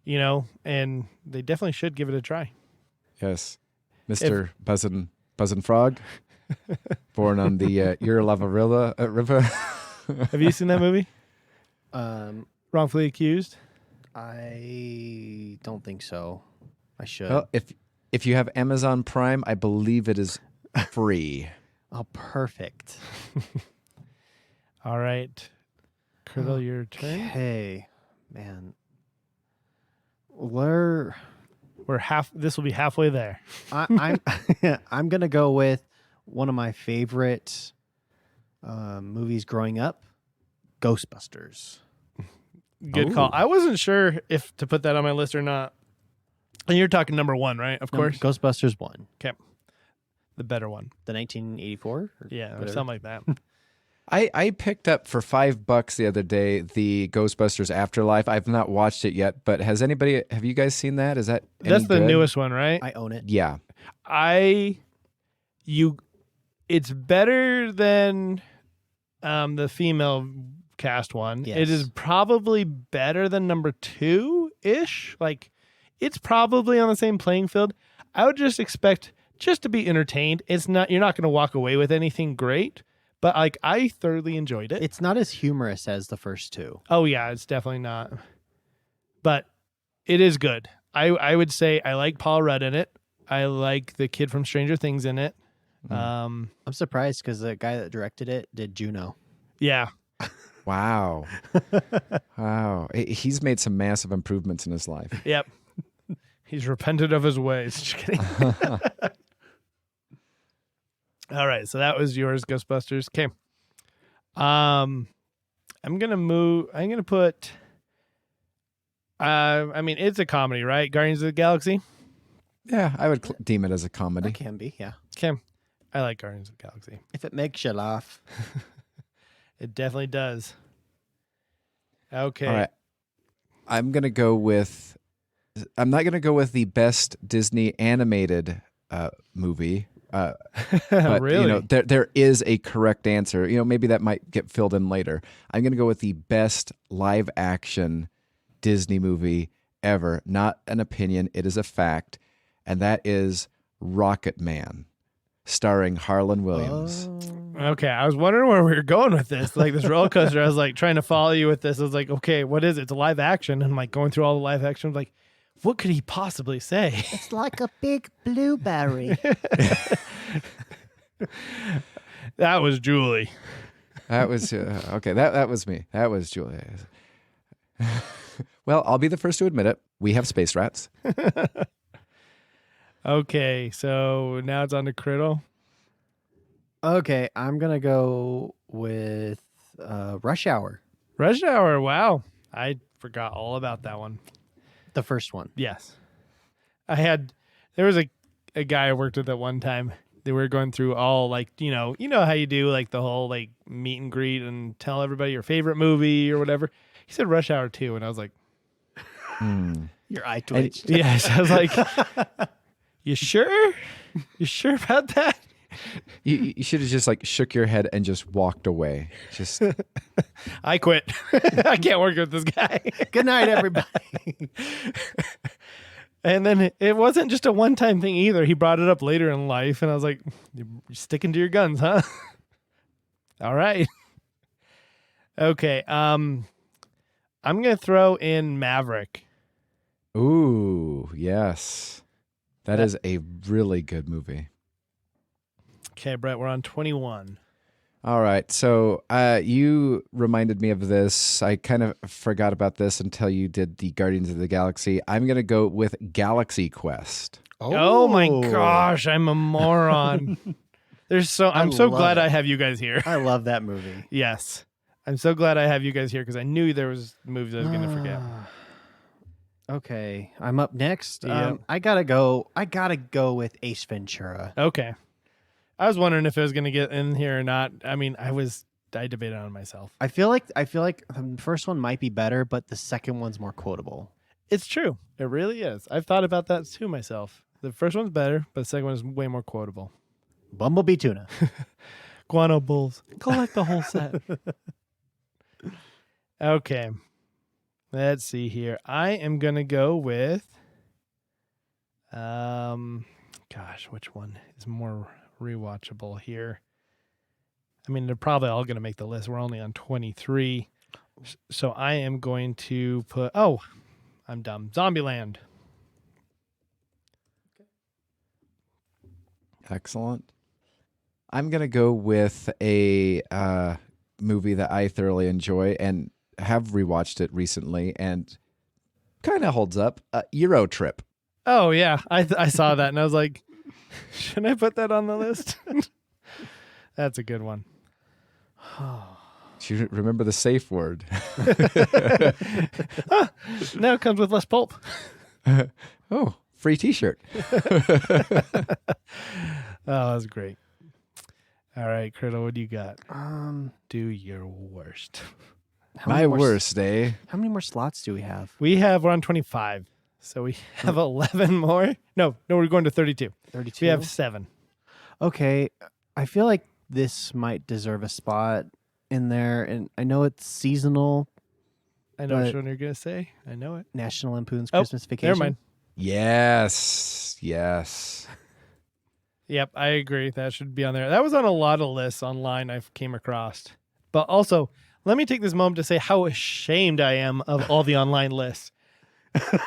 and they definitely should give it a try. Yes. Mr. Buzzin' Frog, born on the Uralava River. Have you seen that movie? Wrongfully Accused? I don't think so. I should. Well, if you have Amazon Prime, I believe it is free. Oh, perfect. All right. Criddle, your turn. Okay, man. This will be halfway there. I'm I'm gonna go with one of my favorite movies growing up, Ghostbusters. Good call. I wasn't sure if to put that on my list or not. And you're talking number 1, right? Of course. Ghostbusters 1. Okay. The better one. The 1984? Or Yeah, or whatever. something like that. I picked up for $5 the other day the Ghostbusters Afterlife. I've not watched it yet, but have you guys seen that? Is that any That's the good? newest one, right? I own it. Yeah. It's better than the female cast one. Yes. It is probably better than number 2-ish. Like, it's probably on the same playing field. I would just expect just to be entertained. You're not going to walk away with anything great, but like I thoroughly enjoyed it. It's not as humorous as the first 2. Oh yeah, it's definitely not. But it is good. I would say I like Paul Rudd in it. I like the kid from Stranger Things in it. I'm surprised because the guy that directed it did Juno. Yeah. Wow. Wow. He's made some massive improvements in his life. Yep. He's repented of his ways. Just kidding. All right, so that was yours, Ghostbusters. Okay. I'm gonna put it's a comedy, right? Guardians of the Galaxy. Yeah, I would deem it as a comedy. That can be, yeah. Okay. I like Guardians of the Galaxy. If it makes you laugh. It definitely does. Okay. All right. I'm not going to go with the best Disney animated movie. But, Really? there is a correct answer. Maybe that might get filled in later. I'm going to go with the best live action Disney movie ever. Not an opinion. It is a fact. And that is Rocket Man, starring Harlan Williams. Okay, I was wondering where we were going with this. Like this roller coaster, I was like trying to follow you with this. I was like, okay, what is it? It's a live action. And I'm like going through all the live action. I'm like, what could he possibly say? It's like a big blueberry. That was Julie. That was okay. That was me. That was Julia. Well, I'll be the first to admit it. We have space rats. Okay, so now it's on to Criddle. Okay, I'm going to go with Rush Hour, Rush Hour. Wow, I forgot all about that one. the first one. Yes, there was a guy I worked with at one time. They were going through all like you know how you do like the whole like meet and greet and tell everybody your favorite movie or whatever. He said Rush Hour 2, and I was like, Your eye twitched. yes. I was like, you sure? You sure about that? You should have just like shook your head and just walked away. Just I quit. I can't work with this guy. Good night, everybody. And then it wasn't just a one-time thing either. He brought it up later in life, and I was like, you're sticking to your guns, huh? All right. Okay. I'm going to throw in Maverick. ooh, yes. That is a really good movie. Okay, Brett, we're on 21. All right. So you reminded me of this. I kind of forgot about this until you did the Guardians of the Galaxy. I'm going to go with Galaxy Quest. Oh my gosh, I'm a moron. I'm so love glad it. I have you guys here. I love that movie. Yes. I'm so glad I have you guys here because I knew there was movies I was going to forget. Okay, I'm up next. Yep. I gotta go with Ace Ventura. Okay. I was wondering if it was going to get in here or not. I mean, I debated on myself. I feel like the first one might be better, but the second one's more quotable. It's true. It really is. I've thought about that too myself. The first one's better, but the second one is way more quotable. Bumblebee tuna. Guano Bulls. Collect the whole set. Okay. Let's see here. I am going to go with, which one is more rewatchable here? I mean, they're probably all going to make the list. We're only on 23. So I am going to put, I'm dumb. Zombieland. Excellent. I'm going to go with a movie that I thoroughly enjoy and have rewatched it recently and kind of holds up. Euro Trip. Oh, yeah. I saw that and I was like, should I put that on the list? That's a good one. Do you remember the safe word? Now it comes with less pulp. Oh, free t-shirt. Oh, that was great. All right, Criddle, what do you got? Do your worst. My worst, eh? How many more slots do we have? We're on 25. So we have 11 more. No, we're going to 32. 32. We have 7. Okay, I feel like this might deserve a spot in there, and I know it's seasonal. I know which But- one you're going to say. I know it. National Lampoon's Oh, Christmas Vacation. Never mind. Yes. Yep, I agree. That should be on there. That was on a lot of lists online I came across. But also, let me take this moment to say how ashamed I am of all the online lists.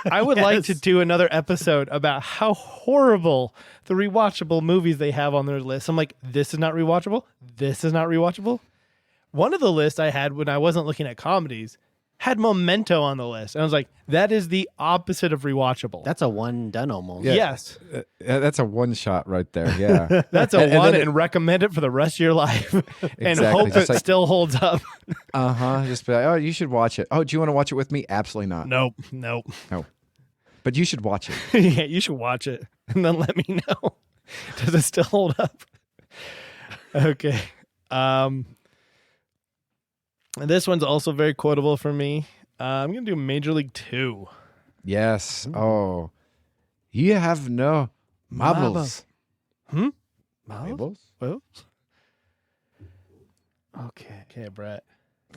I would like to do another episode about how horrible the rewatchable movies they have on their list. I'm like, this is not rewatchable. This is not rewatchable. One of the lists I had when I wasn't looking at comedies had Memento on the list. And I was like, that is the opposite of rewatchable. That's a one done almost. Yeah. Yes. That's a one shot right there. Yeah. That's a And one then and recommend it for the rest of your life and Exactly, hope just it like- still holds up. Just be like, oh, you should watch it. Oh, do you want to watch it with me? Absolutely not. Nope. No. But you should watch it. Yeah, you should watch it and then let me know. Does it still hold up? Okay. This one's also very quotable for me. I'm going to do Major League 2. Yes. Oh, you have no marbles. Marbles? Well, Okay. Brett.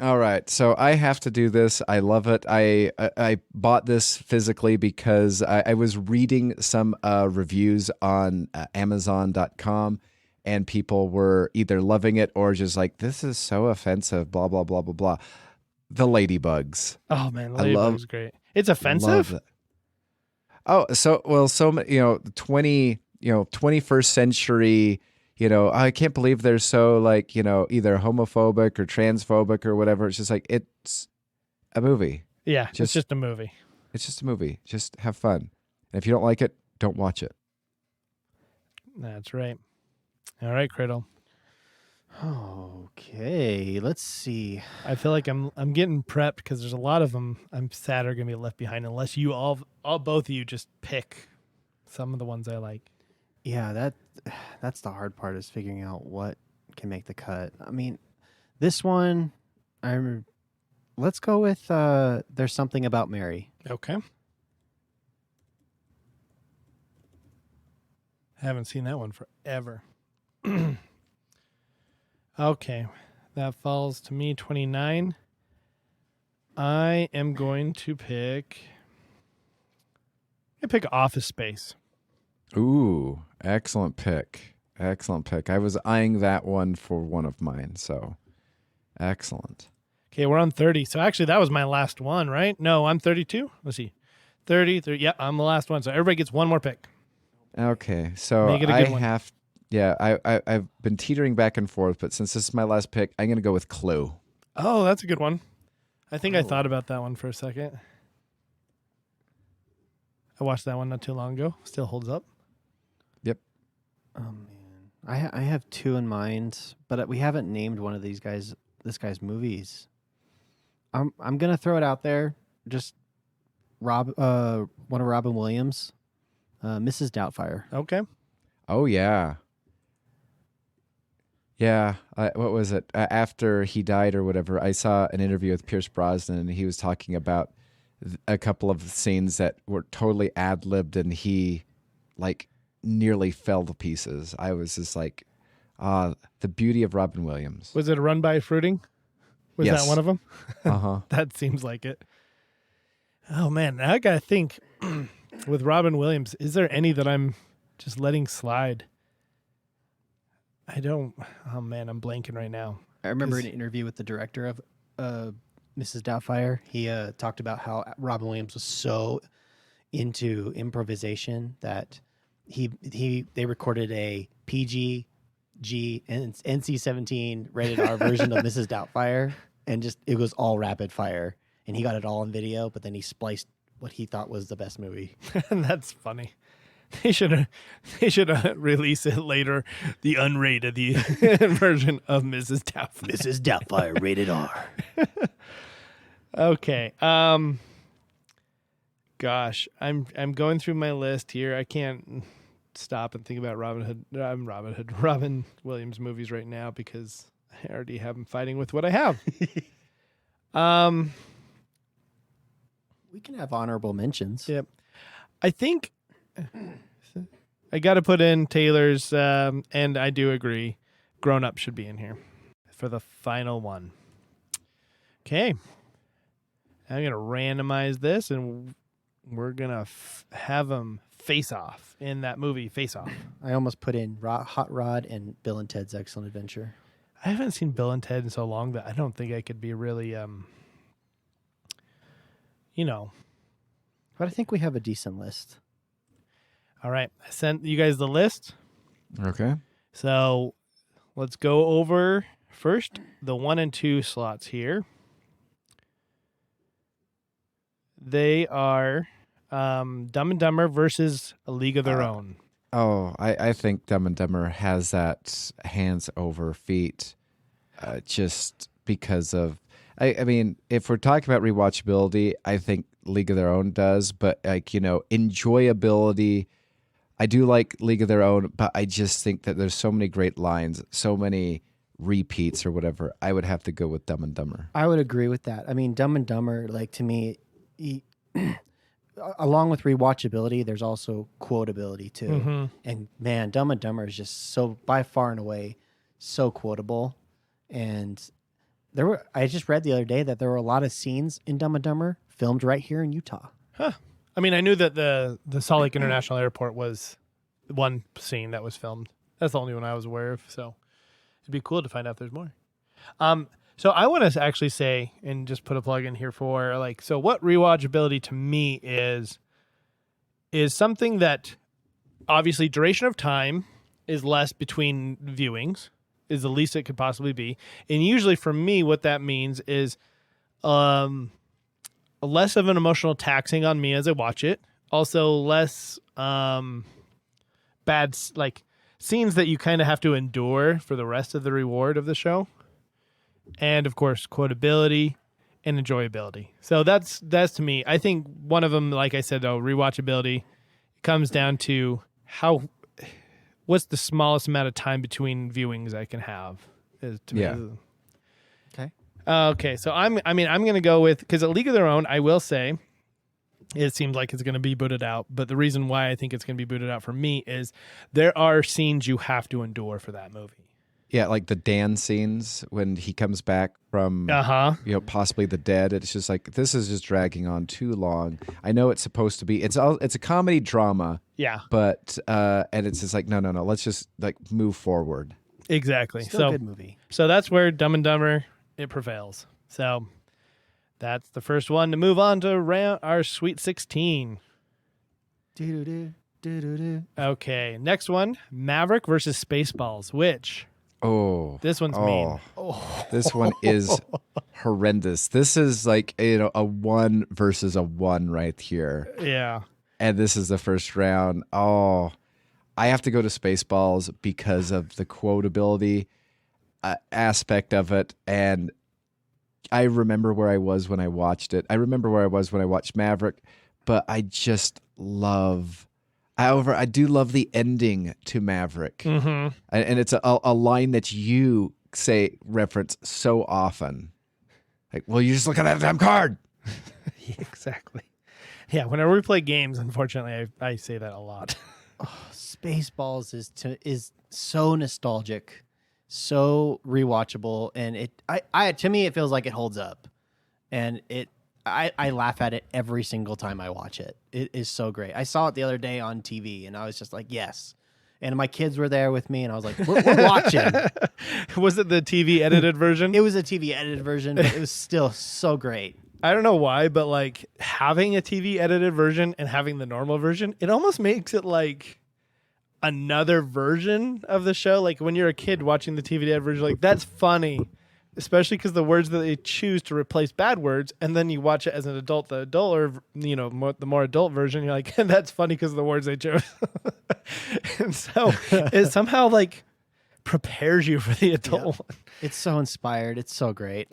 All right, so I have to do this. I love it. I bought this physically because I was reading some reviews on Amazon.com, and people were either loving it or just like, this is so offensive, blah, blah, blah, blah, blah. The Ladybugs. Oh, man. I love- Ladybug's great. It's Love offensive? it. Oh, so many, 21st century, I can't believe they're so like, either homophobic or transphobic or whatever. It's just like, it's a movie. Yeah, it's just a movie. It's just a movie. Just have fun. And if you don't like it, don't watch it. That's right. All right, Criddle. Okay, let's see. I feel like I'm getting prepped because there's a lot of them I'm sad are going to be left behind unless you both of you just pick some of the ones I like. Yeah, that's the hard part, is figuring out what can make the cut. I mean, this one, let's go with There's Something About Mary. Okay. Haven't seen that one forever. Okay. That falls to me, 29. I am going to pick Office Space. Ooh, excellent pick. Excellent pick. I was eyeing that one for one of mine, so excellent. Okay, we're on 30. So actually, that was my last one, right? No, I'm 32. Let's see. 30. Yeah, I'm the last one. So everybody gets one more pick. Okay, so Make it a good one. I've been teetering back and forth, but since this is my last pick, I'm going to go with Clue. Oh, that's a good one. I think I thought about that one for a second. I watched that one not too long ago. Still holds up. Yep. Oh man, I have two in mind, but we haven't named one of these guys. This guy's movies. I'm gonna throw it out there. Just one of Robin Williams, Mrs. Doubtfire. Okay. Oh, yeah. Yeah. What was it? After he died or whatever, I saw an interview with Pierce Brosnan, and he was talking about a couple of scenes that were totally ad-libbed, and he like nearly fell to pieces. I was just like, the beauty of Robin Williams. Was it a Run by Fruiting? Was Yes. that one of them? Uh-huh. That seems like it. Oh, man. Now I got to think with Robin Williams, is there any that I'm just letting slide? I don't. Oh, man, I'm blanking right now. I remember an interview with the director of Mrs. Doubtfire. He talked about how Robin Williams was so into improvisation that they recorded a PG, and NC-17 rated R version of Mrs. Doubtfire, and just it was all rapid fire, and he got it all on video. But then he spliced what he thought was the best movie. That's funny. They should release it later, the unrated version of Mrs. Doubtfire. Mrs. Doubtfire rated R. Okay. Gosh, I'm going through my list here. I can't stop and think about Robin Williams movies right now because I already have them fighting with what I have. We can have honorable mentions. Yep. I think I got to put in Taylor's, and I do agree, Grown Up should be in here for the final one. Okay. I'm going to randomize this, and we're going to have them face off in that movie, Face Off. I almost put in Hot Rod and Bill and Ted's Excellent Adventure. I haven't seen Bill and Ted in so long that I don't think I could be really, But I think we have a decent list. All right. I sent you guys the list. Okay. So let's go over first the 1 and 2 slots here. They are Dumb and Dumber versus A League of Their Own. Oh, I think Dumb and Dumber has that hands over feet just because of, I mean, if we're talking about rewatchability, I think League of Their Own does, but like, enjoyability, I do like League of Their Own, but I just think that there's so many great lines, so many repeats or whatever. I would have to go with Dumb and Dumber. I would agree with that. I mean, Dumb and Dumber, like to me, along with rewatchability, there's also quotability too. Mm-hmm. And man, Dumb and Dumber is just so by far and away so quotable. And I just read the other day that there were a lot of scenes in Dumb and Dumber filmed right here in Utah. Huh. I mean, I knew that the Salt Lake International Airport was one scene that was filmed. That's the only one I was aware of. So it'd be cool to find out if there's more. So I want to actually say, and just put a plug in here for like, so what rewatchability to me is something that obviously duration of time is less between viewings, is the least it could possibly be. And usually for me, what that means is less of an emotional taxing on me as I watch it. Also less bad, like scenes that you kind of have to endure for the rest of the reward of the show. And of course, quotability and enjoyability. So that's to me. I think one of them, like I said, though, rewatchability comes down to what's the smallest amount of time between viewings I can have. Yeah. Okay. Okay. So I'm going to go with, because at League of Their Own, I will say, it seems like it's going to be booted out. But the reason why I think it's going to be booted out for me is there are scenes you have to endure for that movie. Yeah, like the Dan scenes when he comes back from, possibly the dead. It's just like, this is just dragging on too long. I know it's supposed to be, it's a comedy drama. Yeah. But, and it's just like, no, let's just like move forward. Exactly. Still a good movie. So that's where Dumb and Dumber, it prevails. So that's the first one to move on to our Sweet 16. Okay, next one, Maverick versus Spaceballs, which... Oh, this one's mean. This one is horrendous. This is like, a 1 versus a 1 right here. Yeah. And this is the first round. Oh, I have to go to Spaceballs because of the quotability aspect of it. And I remember where I was when I watched it. I remember where I was when I watched Maverick, but I just love... However, I do love the ending to Maverick. Mm-hmm. And it's a line that you reference so often. Like, well, you just look at that damn card. Exactly. Yeah, whenever we play games, unfortunately, I say that a lot. Spaceballs is so nostalgic, so rewatchable, and to me it feels like it holds up. And I laugh at it every single time I watch it. It is so great. I saw it the other day on TV, and I was just like, yes. And my kids were there with me, and I was like, we're watching. Was it the TV edited version? It was a TV edited version, but it was still so great. I don't know why, but like having a TV edited version and having the normal version, it almost makes it like another version of the show. Like when you're a kid watching the TV edited version, like that's funny. Especially because the words that they choose to replace bad words, and then you watch it as an adult, the more adult version, you're like, that's funny because of the words they chose. And so it somehow like prepares you for the adult one. It's so inspired. It's so great.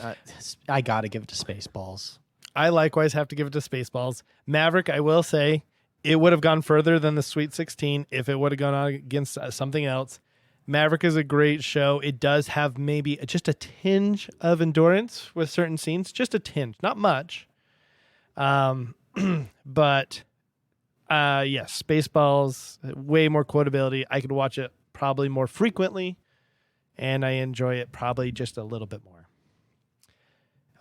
I got to give it to Spaceballs. I likewise have to give it to Spaceballs. Maverick, I will say, it would have gone further than the Sweet 16 if it would have gone on against something else. Maverick is a great show. It does have maybe just a tinge of endurance with certain scenes, just a tinge, not much. But yes, Spaceballs, way more quotability. I could watch it probably more frequently, and I enjoy it probably just a little bit more.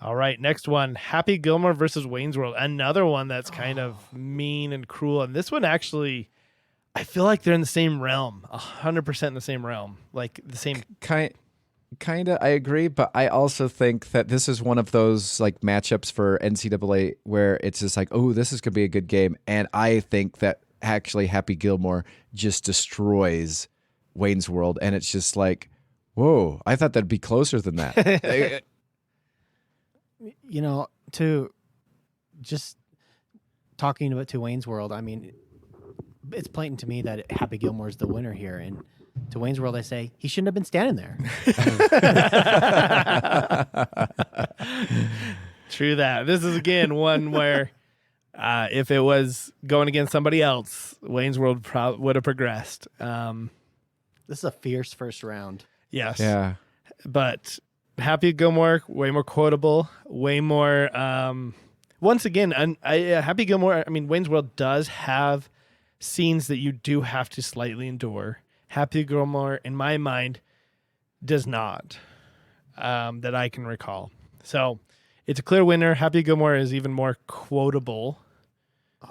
All right, next one, Happy Gilmore versus Wayne's World. Another one that's kind of mean and cruel. And this one actually... I feel like they're in the same realm, 100% in the same realm, like the same. Kind of, I agree, but I also think that this is one of those like matchups for NCAA where it's just like, oh, this is gonna be a good game, and I think that actually Happy Gilmore just destroys Wayne's World, and it's just like, whoa, I thought that'd be closer than that. To just talking about to Wayne's World, I mean. It's blatant to me that Happy Gilmore's the winner here, and to Wayne's World, I say he shouldn't have been standing there. True that. This is again one where If it was going against somebody else, Wayne's World would have progressed. This is a fierce first round. Yes. Yeah. But Happy Gilmore, way more quotable, way more. Once again, Happy Gilmore. I mean, Wayne's World does have scenes that you do have to slightly endure. Happy Gilmore, in my mind, does not, that I can recall. So it's a clear winner. Happy Gilmore is even more quotable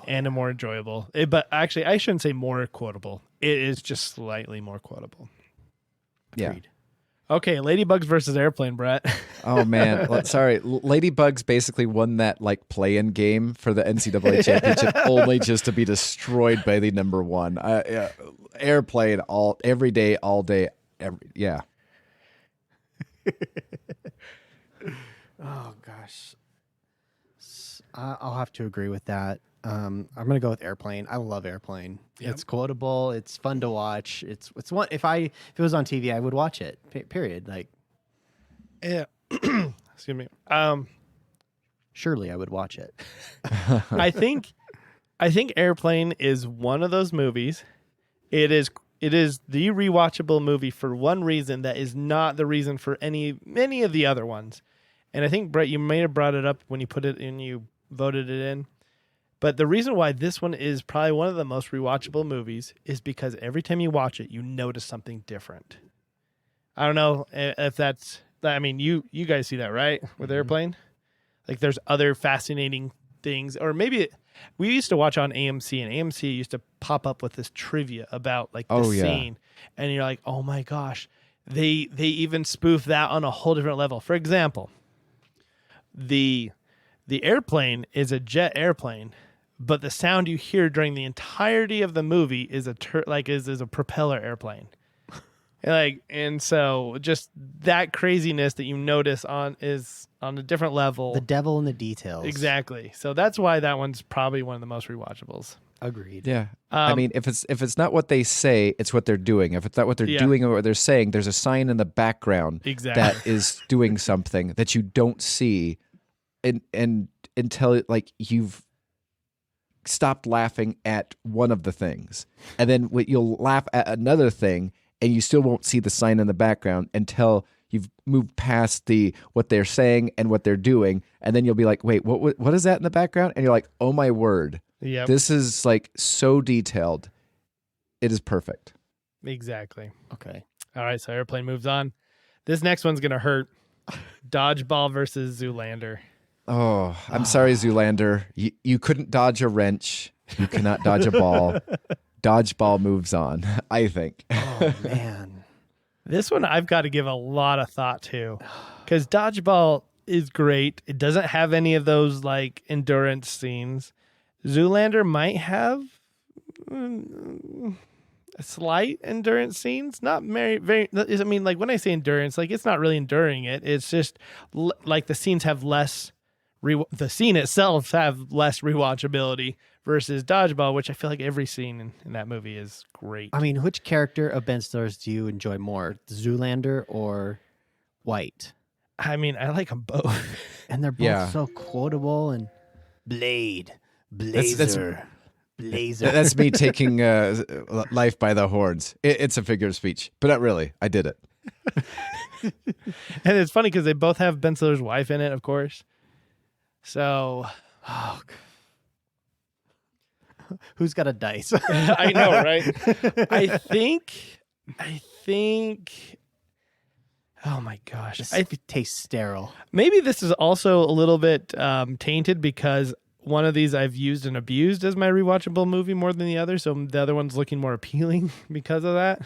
and more enjoyable. But actually, I shouldn't say more quotable. It is just slightly more quotable. Yeah. Agreed. Okay, Ladybugs versus Airplane, Brett. Oh man, sorry. Ladybugs basically won that like play-in game for the NCAA championship, only just to be destroyed by the number one. Airplane every day, all day, yeah. Oh gosh, I'll have to agree with that. I'm gonna go with Airplane. I love Airplane. Yep. It's quotable. It's fun to watch. It's one. If it was on TV, I would watch it. Period. Like, Yeah. Excuse me. surely I would watch it. I think Airplane is one of those movies. It is the rewatchable movie for one reason that is not the reason for many of the other ones. And I think, Brett, you may have brought it up when you put it in, you voted it in. But the reason why this one is probably one of the most rewatchable movies is because every time you watch it, you notice something different. I don't know if that's, I mean, you guys see that, right? With Airplane? Like there's other fascinating things, or maybe we used to watch on AMC, and AMC used to pop up with this trivia about like the scene. And you're like, oh my gosh, they even spoof that on a whole different level. For example, the airplane is a jet airplane, but the sound you hear during the entirety of the movie is a propeller airplane. And so just that craziness that you notice is on a different level. The devil in the details. Exactly. So that's why that one's probably one of the most rewatchables. Agreed. Yeah. I mean, if it's not what they say, it's what they're doing. If it's not what they're doing or what they're saying, there's a sign in the background that is doing something that you don't see and until like you've stopped laughing at one of the things. And then you'll laugh at another thing and you still won't see the sign in the background until you've moved past what they're saying and what they're doing. And then you'll be like, wait, what is that in the background? And you're like, oh my word. Yep. This is like so detailed. It is perfect. Exactly. Okay. All right, so Airplane moves on. This next one's going to hurt. Dodgeball versus Zoolander. Oh, I'm sorry, Zoolander. You couldn't dodge a wrench. You cannot dodge a ball. Dodgeball moves on, I think. Oh, man. This one I've got to give a lot of thought to, because Dodgeball is great. It doesn't have any of those like endurance scenes. Zoolander might have a slight endurance scenes, not very. I mean, like when I say endurance, like it's not really enduring it. It's just like the scenes have less. The scene itself have less rewatchability versus Dodgeball, which I feel like every scene in that movie is great. I mean, which character of Ben Stiller's do you enjoy more, Zoolander or White? I mean, I like them both. And they're both so quotable and Blazer. That's me taking life by the horns. It's a figure of speech, but not really. I did it. And it's funny because they both have Ben Stiller's wife in it, of course. So, who's got a dice? I know, right? I think. Oh my gosh, It tastes sterile. Maybe this is also a little bit tainted because one of these I've used and abused as my rewatchable movie more than the other, so the other one's looking more appealing because of that.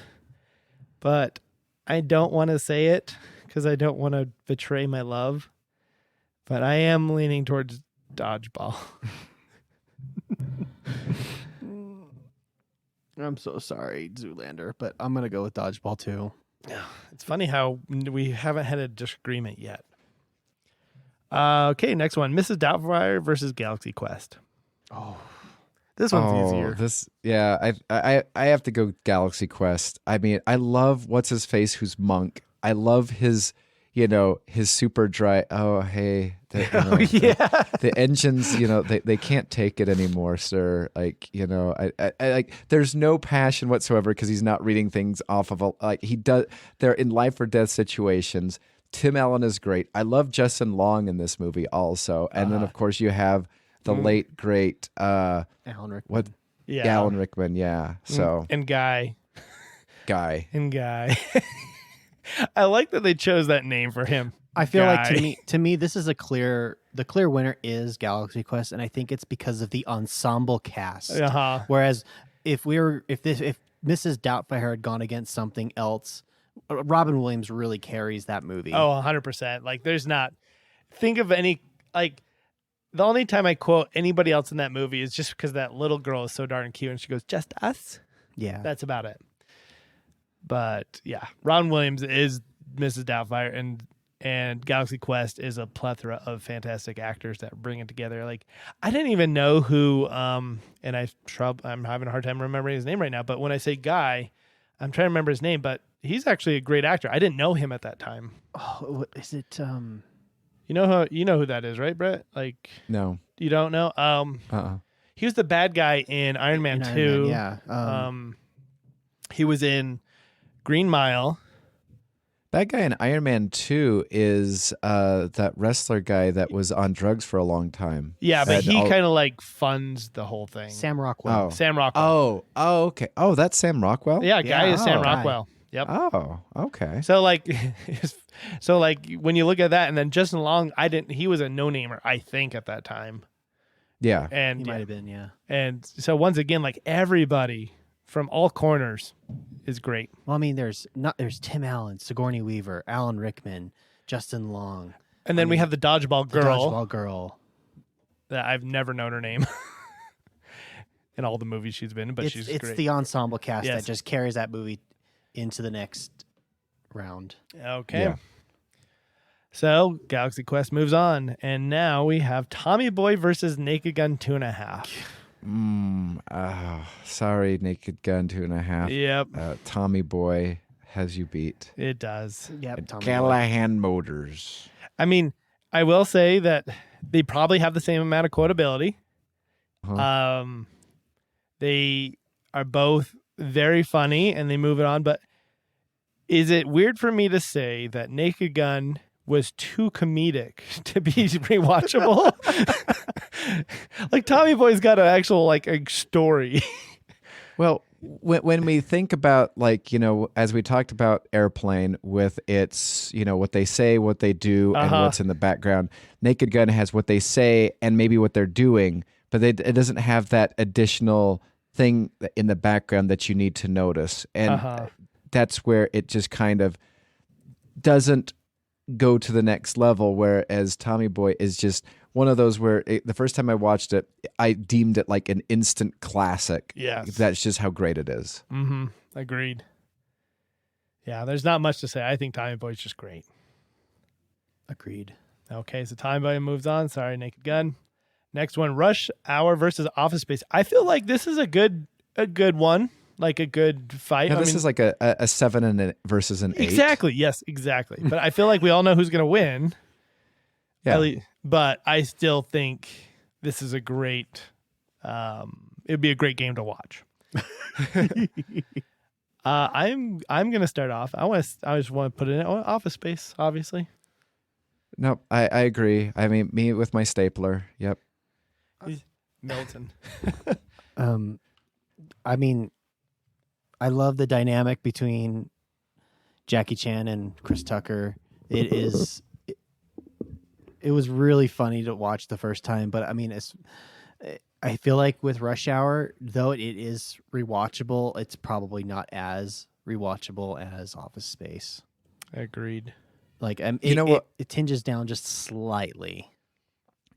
But I don't want to say it because I don't want to betray my love. But I am leaning towards Dodgeball. I'm so sorry, Zoolander, but I'm going to go with Dodgeball too. It's funny how we haven't had a disagreement yet. Okay, next one. Mrs. Doubtfire versus Galaxy Quest. Oh, this one's easier. I have to go Galaxy Quest. I mean, I love what's his face who's Monk. I love his his super dry. Oh, hey, Yeah. the engines, they can't take it anymore, sir. Like, I like. There's no passion whatsoever because he's not reading things off of he does. They're in life or death situations. Tim Allen is great. I love Justin Long in this movie also, and then of course you have the late great Alan Rickman. what? Yeah. Alan Rickman. Yeah. So And Guy. Guy. And Guy. I like that they chose that name for him. I feel like Guy. to me, this is the clear winner is Galaxy Quest, and I think it's because of the ensemble cast. Uh-huh. Whereas if Mrs. Doubtfire had gone against something else, Robin Williams really carries that movie. Oh, 100%. Like, there's not. Think of any, like, the only time I quote anybody else in that movie is just because that little girl is so darn cute and she goes, "Just us?" Yeah. That's about it. But yeah, Ron Williams is Mrs. Doubtfire, and Galaxy Quest is a plethora of fantastic actors that bring it together. Like, I didn't even know who, and I'm having a hard time remembering his name right now. But when I say Guy, I'm trying to remember his name. But he's actually a great actor. I didn't know him at that time. Oh, what is it? You know who that is, right, Brett? Like, No. you don't know? He was the bad guy in Iron Man 2. Yeah. He was in Green Mile. That guy in Iron Man 2 is that wrestler guy that was on drugs for a long time. Yeah, but And he kind of like funds the whole thing. Sam Rockwell. Oh. Sam Rockwell. Oh, okay. Oh, that's Sam Rockwell? Yeah, Guy is Sam Guy. Rockwell. Yep. Oh, okay. So like when you look at that, and then Justin Long, he was a no-namer, I think, at that time. Yeah. And He might have been, yeah. And so once again, like, everybody from all corners is great. Well, I mean, there's Tim Allen, Sigourney Weaver, Alan Rickman, Justin Long. And then we have the dodgeball The girl Dodgeball Girl. that I've never known her name in all the movies she's been, but she's It's great. the ensemble cast Yes. that just carries that movie into the next round. Okay. Yeah. So Galaxy Quest moves on, and now we have Tommy Boy versus Naked Gun 2.5. Sorry, Naked Gun 2.5. Yep, Tommy Boy has you beat. it does. Yep. Tommy Boy. Callahan Motors. I mean, I will say that they probably have the same amount of quotability. Uh-huh. They are both very funny, and they move it on. But is it weird for me to say that Naked Gun was too comedic to be rewatchable? Like, Tommy Boy's got an actual, like, a story. Well, when we think about, like, as we talked about Airplane with its, what they say, what they do, and what's in the background, Naked Gun has what they say and maybe what they're doing, but it doesn't have that additional thing in the background that you need to notice. And that's where it just kind of doesn't go to the next level, whereas Tommy Boy is just one of those where the first time I watched it, I deemed it like an instant classic. Yes. That's just how great it is. Mm-hmm. Agreed. Yeah, there's not much to say. I think Tommy Boy's just great. Agreed. Okay, so Tommy Boy moves on. Sorry, Naked Gun. Next one, Rush Hour versus Office Space. I feel like this is a good one, like a good fight. Now, this is like a 7 versus an 8. Exactly. Yes, exactly. But I feel like we all know who's going to win. Yeah. But I still think this is a great. It'd be a great game to watch. I'm going to start off. I just want to put it in Office Space, obviously. No, I agree. I mean, me with my stapler. Yep. Milton. I mean, I love the dynamic between Jackie Chan and Chris Tucker. It was really funny to watch the first time, but I mean, I feel like with Rush Hour, though it is rewatchable, it's probably not as rewatchable as Office Space. Agreed. Like, what? It tinges down just slightly.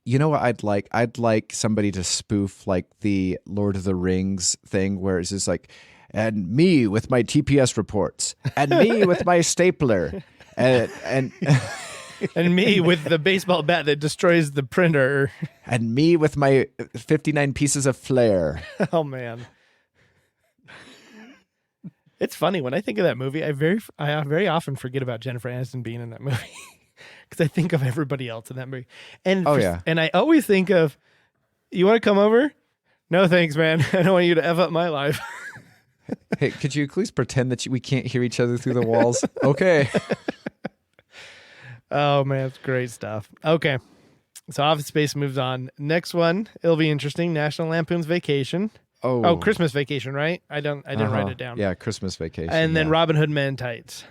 You know what I'd like? I'd like somebody to spoof like the Lord of the Rings thing where it's just like, and me with my TPS reports, and me with my stapler, and And me with the baseball bat that destroys the printer. and me with my 59 pieces of flair. Oh, man. It's funny when I think of that movie. I very often forget about Jennifer Aniston being in that movie because I think of everybody else in that movie. And and I always think of, you want to come over? No, thanks, man. I don't want you to F up my life. Hey, could you please pretend that we can't hear each other through the walls? Okay. Oh man, it's great stuff. Okay, so Office Space moves on. Next one, it'll be interesting. National Lampoon's Vacation. Oh, Christmas Vacation, right? I didn't write it down. Yeah, Christmas Vacation. And then Robin Hood Men in Tights.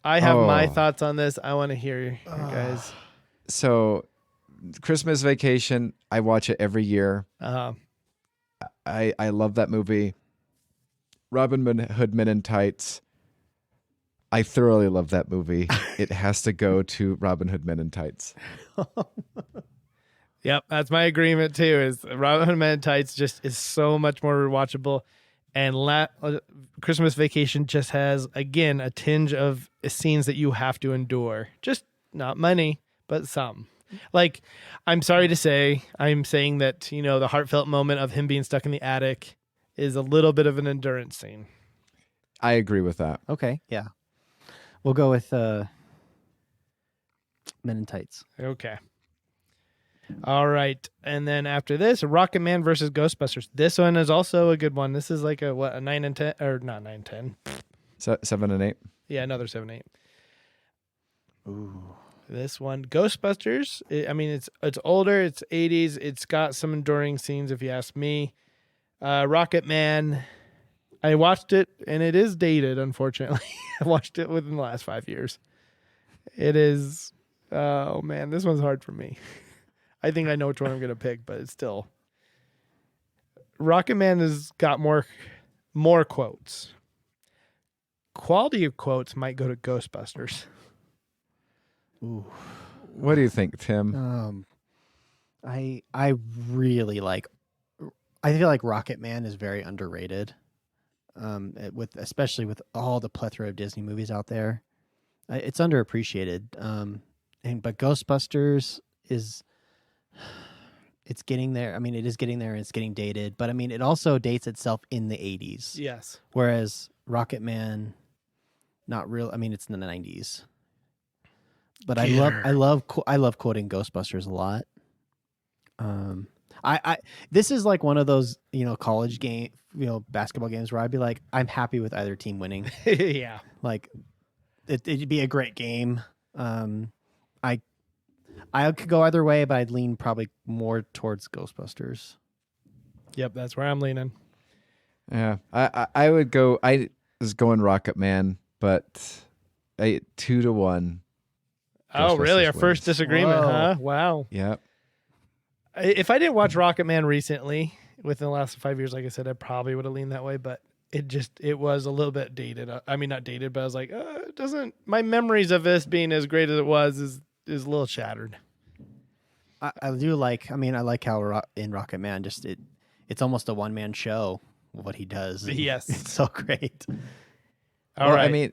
I have my thoughts on this. I want to hear you guys. So, Christmas Vacation, I watch it every year. I love that movie. Robin Hood Men in Tights. I thoroughly love that movie. It has to go to Robin Hood Men in Tights. Yep, that's my agreement too. Is Robin Hood Men in Tights just is so much more rewatchable, and Christmas Vacation just has again a tinge of scenes that you have to endure. Just not many, but some. Like, I'm sorry to say, I'm saying that the heartfelt moment of him being stuck in the attic is a little bit of an endurance scene. I agree with that. Okay, yeah. We'll go with Men in Tights. Okay. All right. And then after this, Rocket Man versus Ghostbusters. This one is also a good one. This is like a 9 and 10, or not 9, 10. 7 and 8. Yeah, another 7, 8. Ooh. This one, Ghostbusters. It's older. It's 80s. It's got some enduring scenes, if you ask me. Rocket Man. I watched it, and it is dated, unfortunately. I watched it within the last 5 years. It is... Oh, man, this one's hard for me. I think I know which one I'm going to pick, but it's still... Rocket Man has got more quotes. Quality of quotes might go to Ghostbusters. Ooh. What do you think, Tim? I really like... I feel like Rocket Man is very underrated. Especially with all the plethora of Disney movies out there. It's underappreciated. But Ghostbusters is... It's getting there. I mean, it is getting there and it's getting dated. But I mean, it also dates itself in the 80s. Yes. Whereas Rocket Man, not real. I mean, it's in the 90s. But I love quoting Ghostbusters a lot. This is like one of those, college game, basketball games where I'd be like, I'm happy with either team winning. Yeah. Like it'd be a great game. I could go either way, but I'd lean probably more towards Ghostbusters. Yep, that's where I'm leaning. Yeah, I would go. I was going Rocket Man, but 2-1. Oh, really? Our wins. first disagreement, Whoa. huh? Wow. Yep. If I didn't watch Rocket Man recently, within the last 5 years, like I said, I probably would have leaned that way, but it was a little bit dated. I mean, not dated, but I was like, it doesn't. My memories of this being as great as it was is a little shattered. I do like. I mean, I like how in Rocket Man, it's almost a one-man show. What he does. Yes, it's so great. All right. I mean,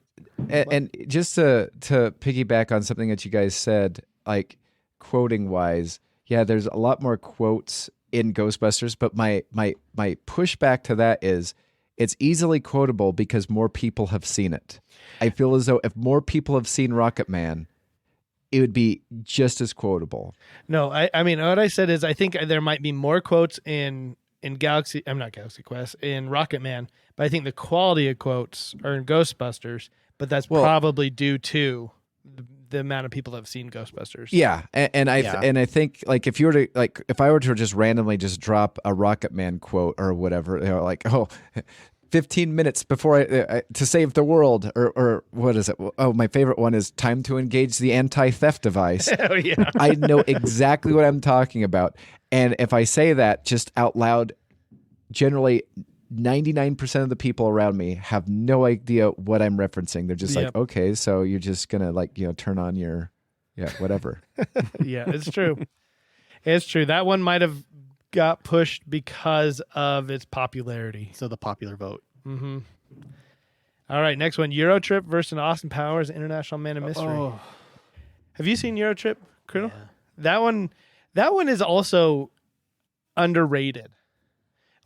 and just to piggyback on something that you guys said, like quoting wise, yeah, there's a lot more quotes in Ghostbusters, but my pushback to that is it's easily quotable because more people have seen it. I feel as though if more people have seen Rocket Man, it would be just as quotable. No, I mean, what I said is I think there might be more quotes in Galaxy. I'm not Galaxy Quest, in Rocket Man, but I think the quality of quotes are in Ghostbusters. But that's probably due to the amount of people that have seen Ghostbusters. Yeah, and I think like if I were to just randomly just drop a Rocket Man quote or whatever, like 15 minutes before to save the world, or what is it? Oh, my favorite one is time to engage the anti-theft device. Oh yeah, I know exactly what I'm talking about, and if I say that just out loud, generally 99% of the people around me have no idea what I'm referencing. They're just like, okay, so you're just gonna turn on your whatever. Yeah, it's true. It's true. That one might have got pushed because of its popularity. So the popular vote. Mm-hmm. All right, next one: Eurotrip versus Austin Powers, International Man of Mystery. Oh. Have you seen Eurotrip, Criddle? Yeah. That one is also underrated.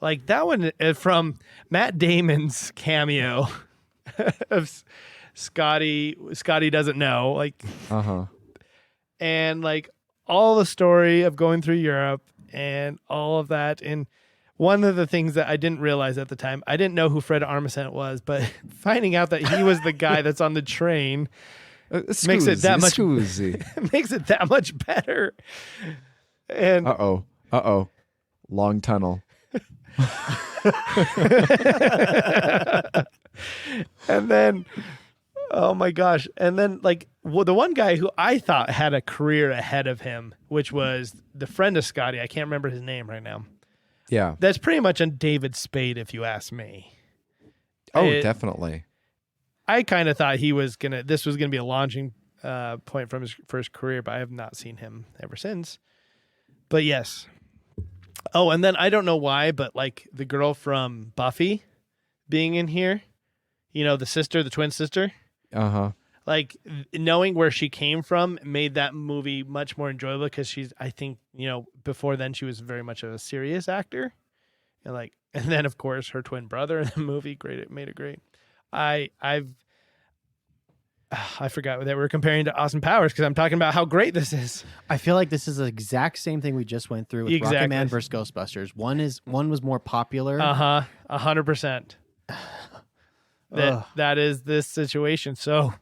Like that one from Matt Damon's cameo of Scotty doesn't know, like, and like all the story of going through Europe and all of that. And one of the things that I didn't realize at the time, I didn't know who Fred Armisen was, but finding out that he was the guy that's on the train makes it that much makes it that much better. And long tunnel. And then, oh my gosh. And then, like, the one guy who I thought had a career ahead of him, which was the friend of Scotty. I can't remember his name right now. Yeah. That's pretty much a David Spade, if you ask me. Definitely. I kind of thought this was gonna be a launching point for his career, but I have not seen him ever since. But yes. Oh, and then I don't know why, but like the girl from Buffy being in here, the twin sister. Like knowing where she came from made that movie much more enjoyable because I think, before then she was very much of a serious actor. And then of course her twin brother in the movie, made it great. I forgot that we're comparing to Austin Powers because I'm talking about how great this is. I feel like this is the exact same thing we just went through with Rocketman versus Ghostbusters. One was more popular. 100%. That is this situation. So,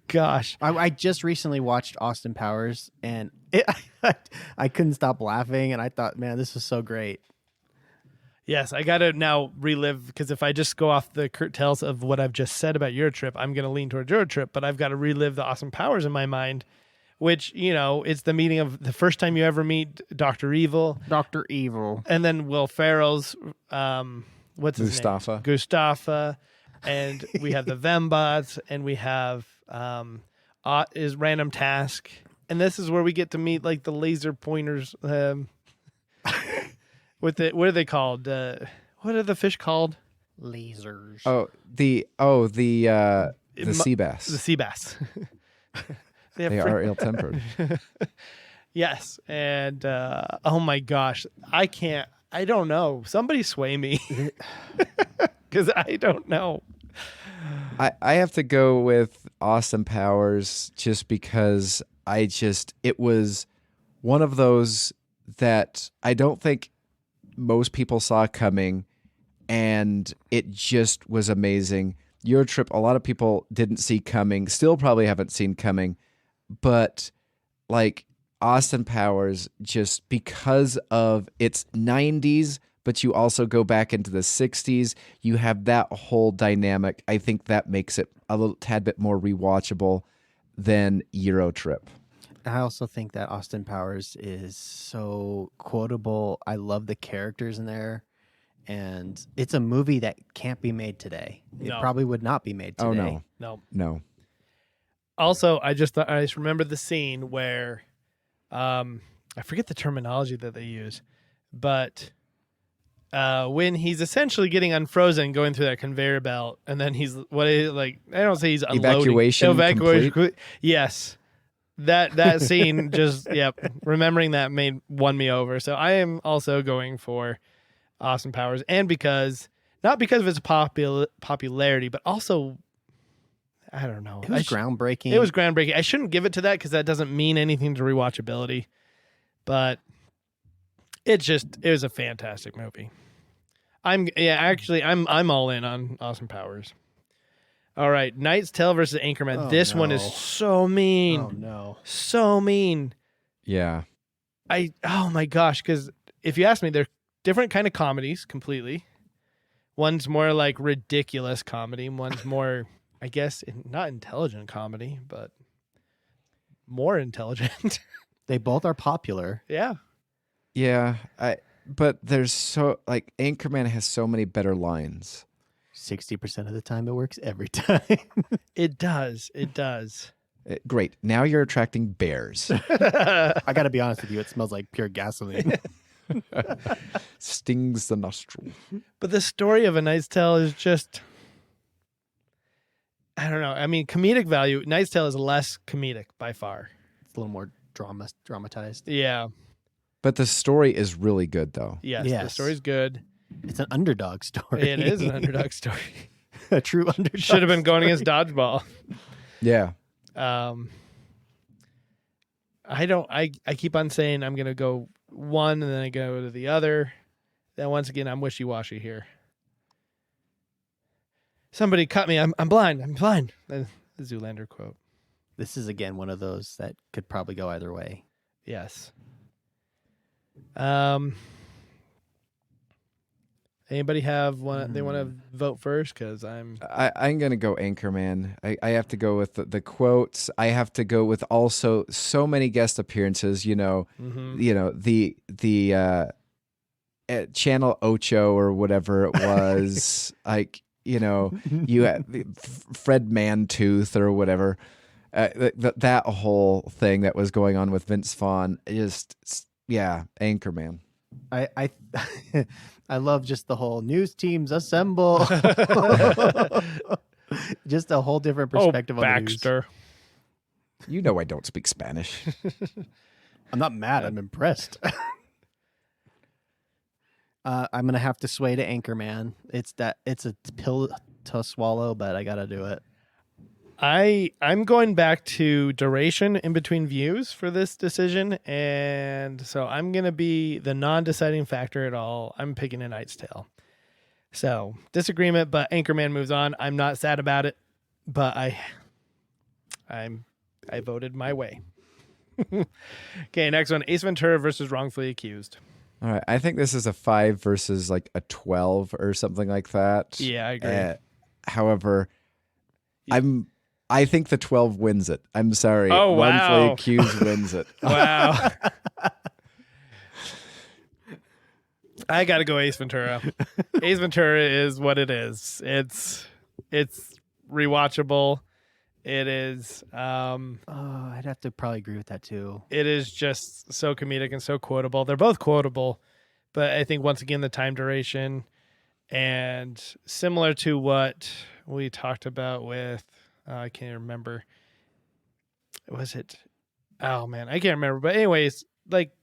gosh, I just recently watched Austin Powers, and I couldn't stop laughing, and I thought, man, this is so great. Yes, I got to now relive, because if I just go off the curtails of what I've just said about Eurotrip, I'm going to lean towards Eurotrip, but I've got to relive the Austin Powers in my mind, which, it's the meeting of the first time you ever meet Dr. Evil. Dr. Evil. And then Will Ferrell's, what's his Mustafa. name? Mustafa. And we have the Vembots, and we have is Random Task. And this is where we get to meet, like, the laser pointers, what are they called? What are the fish called? Lasers. The sea bass. The sea bass. They are ill-tempered. Yes. And oh my gosh, I don't know. Somebody sway me. Because I don't know. I have to go with Austin Powers just because it was one of those that I don't think most people saw coming, and it just was amazing. Eurotrip, a lot of people didn't see coming, still probably haven't seen coming, but like Austin Powers, just because of its 90s, but you also go back into the 60s, you have that whole dynamic. I think that makes it a little tad bit more rewatchable than Eurotrip. I also think that Austin Powers is so quotable. I love the characters in there. And it's a movie that can't be made today. It probably would not be made today. Oh, no. Also, I just remember the scene where I forget the terminology that they use, but when he's essentially getting unfrozen, going through that conveyor belt, and then I don't say he's unloading. Evacuation. Yes. That scene just, remembering that won me over. So I am also going for Austin Powers, and not because of its popularity, but also, I don't know. It was groundbreaking. It was groundbreaking. I shouldn't give it to that because that doesn't mean anything to rewatchability, but it was a fantastic movie. I'm all in on Austin Powers. All right, Knight's Tale versus Anchorman. This one is so mean. Oh no, so mean. Yeah. Oh my gosh, because if you ask me, they're different kind of comedies completely. One's more like ridiculous comedy. One's more, I guess, not intelligent comedy, but more intelligent. They both are popular. Yeah. Yeah. But there's Anchorman has so many better lines. 60% of the time it works every time. It does. Great. Now you're attracting bears. I got to be honest with you. It smells like pure gasoline. Stings the nostril. But the story of A Knight's Tale is just, I don't know. I mean, comedic value, Knight's Tale is less comedic by far. It's a little more dramatized. Yeah. But the story is really good, though. Yes. Yes. The story's good. It's an underdog story. It is an underdog story. A true underdog. Should have been going story. against dodgeball. Yeah. I keep on saying I'm gonna go one and then I go to the other. Then once again I'm wishy-washy here. Somebody cut me. I'm blind. I'm blind. The Zoolander quote. This is again one of those that could probably go either way. Yes. Anybody have one they want to vote first? Because I'm going to go Anchorman. I have to go with the quotes. I have to go with also so many guest appearances, the at Channel Ocho or whatever it was, like, you had Fred Mantooth or whatever. That whole thing that was going on with Vince Vaughn, Anchorman. I I love just the whole news teams assemble. Just a whole different perspective on Baxter. You know I don't speak Spanish. I'm not mad. I'm impressed. I'm gonna have to sway to Anchorman. It's a pill to swallow, but I gotta do it. I'm going back to duration in between views for this decision, and so I'm going to be the non-deciding factor at all. I'm picking A Knight's Tale. So, disagreement, but Anchorman moves on. I'm not sad about it, but I voted my way. Okay, next one, Ace Ventura versus Wrongfully Accused. All right, I think this is a 5 versus like a 12 or something like that. Yeah, I agree. However, I think the 12 wins it. I'm sorry. Oh, wow. Wrongfully Accused wins it. Wow. I got to go Ace Ventura. Ace Ventura is what it is. It's rewatchable. It is I'd have to probably agree with that too. it is just so comedic and so quotable. They're both quotable, but I think once again the time duration and similar to what we talked about with I can't remember. Was it? Oh man, I can't remember. But anyways, like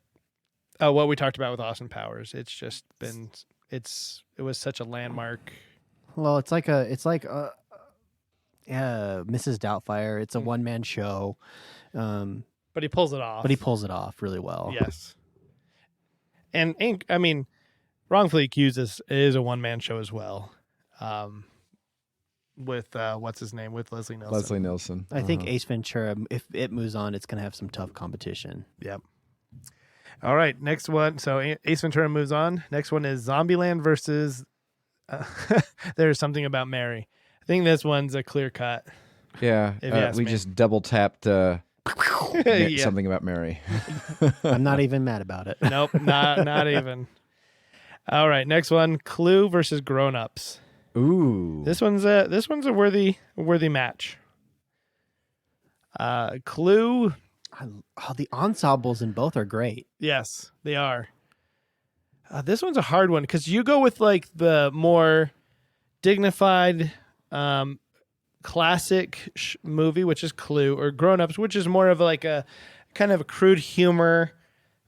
what we talked about with Austin Powers, it's just been it was such a landmark. Well, it's like Mrs. Doubtfire. It's a one-man show. But he pulls it off. But he pulls it off really well. Yes. And I mean, Wrongfully Accused is a one-man show as well. With what's his name? With Leslie Nielsen. Leslie Nielsen. I think Ace Ventura, if it moves on, it's going to have some tough competition. Yep. All right, next one. So Ace Ventura moves on. Next one is Zombieland versus There's Something About Mary. I think this one's a clear cut. Yeah, If you ask we me. just double tapped Yeah. Something About Mary. I'm not even mad about it. Nope, not even. All right, next one, Clue versus Grown Ups. Ooh. This one's a worthy match. Clue, The ensembles in both are great. yes, they are. This one's a hard one because you go with like the more dignified, classic movie, which is Clue, or Grown Ups, which is more of like a kind of a crude humor,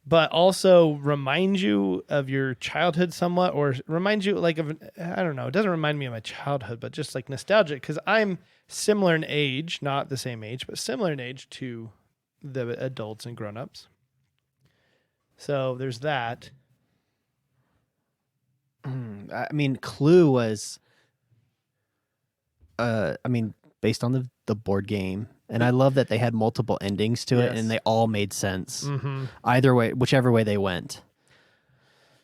but also reminds you of your childhood somewhat, or reminds you like of, I don't know, it doesn't remind me of my childhood, but just like nostalgic, because I'm similar in age, not the same age, but similar in age to the adults and grown-ups. So there's that. I mean, Clue was, based on the board game. And I love that they had multiple endings to it, Yes. and they all made sense. Mm-hmm. Either way, whichever way they went.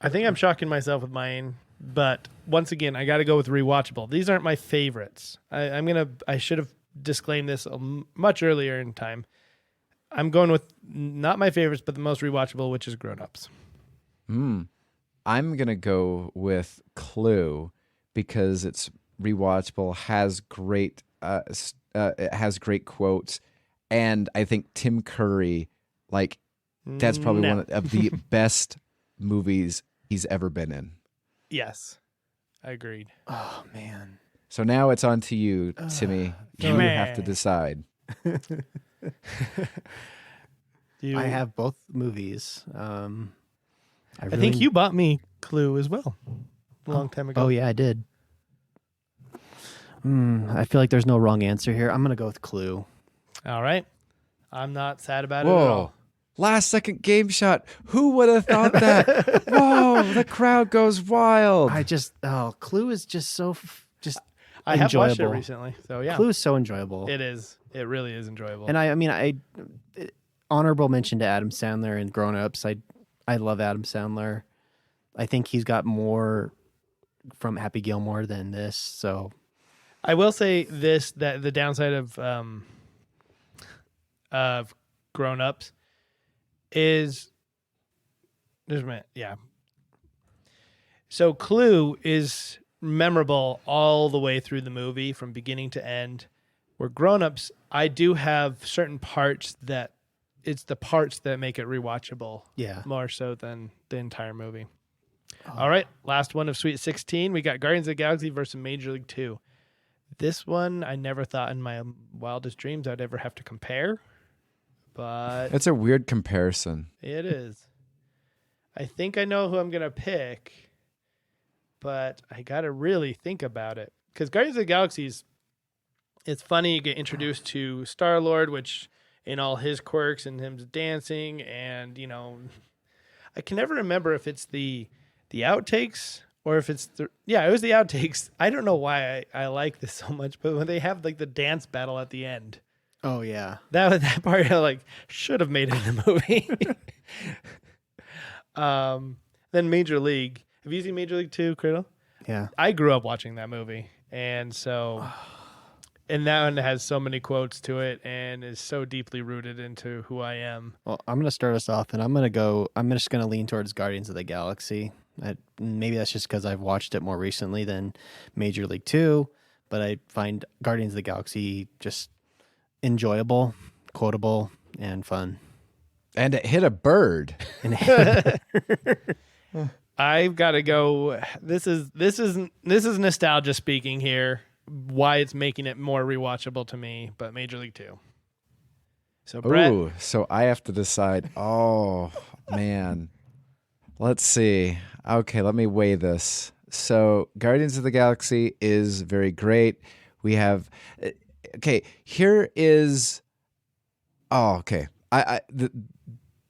I think I'm shocking myself with mine, but once again, I got to go with rewatchable. These aren't my favorites. I should have disclaimed this much earlier in time. I'm going with not my favorites, but the most rewatchable, which is Grown Ups. I'm going to go with Clue because it's rewatchable, has great it has great quotes, and I think Tim Curry, like, that's probably one of the best movies he's ever been in. Yes, I agreed. Oh, man. So now it's on to you, Timmy. You Timmy. have to decide. I have both movies. I think you bought me Clue as well. a long time ago. Oh, yeah, I did. I feel like there's no wrong answer here. I'm going to go with Clue. All right. I'm not sad about it at all. Whoa. Last second game shot. Who would have thought that? Whoa, the crowd goes wild. Clue is just so I have watched it enjoyable. recently, so yeah. Clue is so enjoyable. It is. It really is enjoyable. And I honorable mention to Adam Sandler and Grown Ups. I love Adam Sandler. I think he's got more from Happy Gilmore than this. So I will say this, that the downside of Grown Ups is just a minute, yeah. So Clue is memorable all the way through the movie from beginning to end. Where Grown Ups, I do have certain parts that it's the parts that make it rewatchable. Yeah. More so than the entire movie. All right, last one of Sweet 16. We got Guardians of the Galaxy versus Major League 2. This one, I never thought in my wildest dreams I'd ever have to compare, but It's a weird comparison. it is. I think I know who I'm going to pick, but I got to really think about it. Because Guardians of the Galaxy it's funny. You get introduced to Star-Lord, which in all his quirks and him dancing, and, I can never remember if it's the outtakes or if it's it was the outtakes. I don't know why I like this so much, but when they have like the dance battle at the end, oh yeah, that part I should have made it in the movie. Then Major League. Have you seen Major League 2, Criddle? yeah. I grew up watching that movie, and that one has so many quotes to it and is so deeply rooted into who I am. Well, I'm gonna start us off, and I'm just gonna lean towards Guardians of the Galaxy. Maybe that's just because I've watched it more recently than Major League 2, but I find Guardians of the Galaxy just enjoyable, quotable, and fun. And it hit a bird. I've got to go. This is nostalgia speaking here. Why it's making it more rewatchable to me, but Major League 2. So Brett, Ooh, so I have to decide. Oh, man. Let's see. Okay, let me weigh this. So Guardians of the Galaxy is very great. We have... Okay, here is... Oh, okay.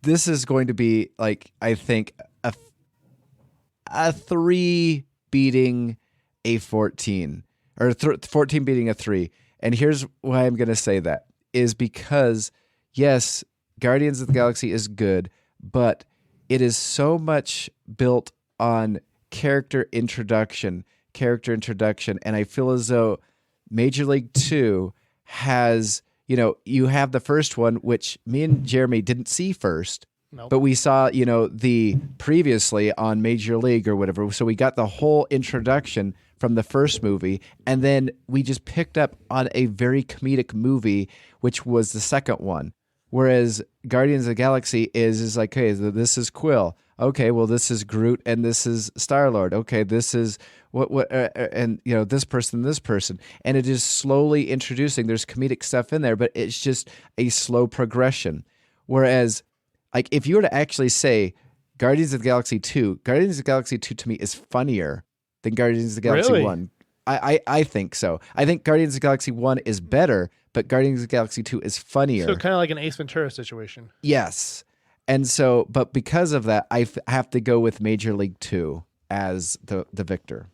This is going to be, I think, a 3 beating a 14. Or 14 beating a 3. And here's why I'm going to say that. Is because, yes, Guardians of the Galaxy is good, but it is so much built on character introduction. And I feel as though Major League 2 has, you have the first one, which me and Jeremy didn't see first. Nope. But we saw, the previously on Major League or whatever. So we got the whole introduction from the first movie, and then we just picked up on a very comedic movie, which was the second one. Whereas Guardians of the Galaxy is like, hey, this is Quill. Okay, well, this is Groot, and this is Star-Lord. Okay, this is and this person, and it is slowly introducing. There's comedic stuff in there, but it's just a slow progression. Whereas, if you were to actually say Guardians of the Galaxy 2, Guardians of the Galaxy 2 to me is funnier than Guardians of the Galaxy Really? 1. I think so. I think Guardians of the Galaxy 1 is better, but Guardians of the Galaxy 2 is funnier. So kind of like an Ace Ventura situation. Yes. And so, but because of that, I have to go with Major League 2 as the victor.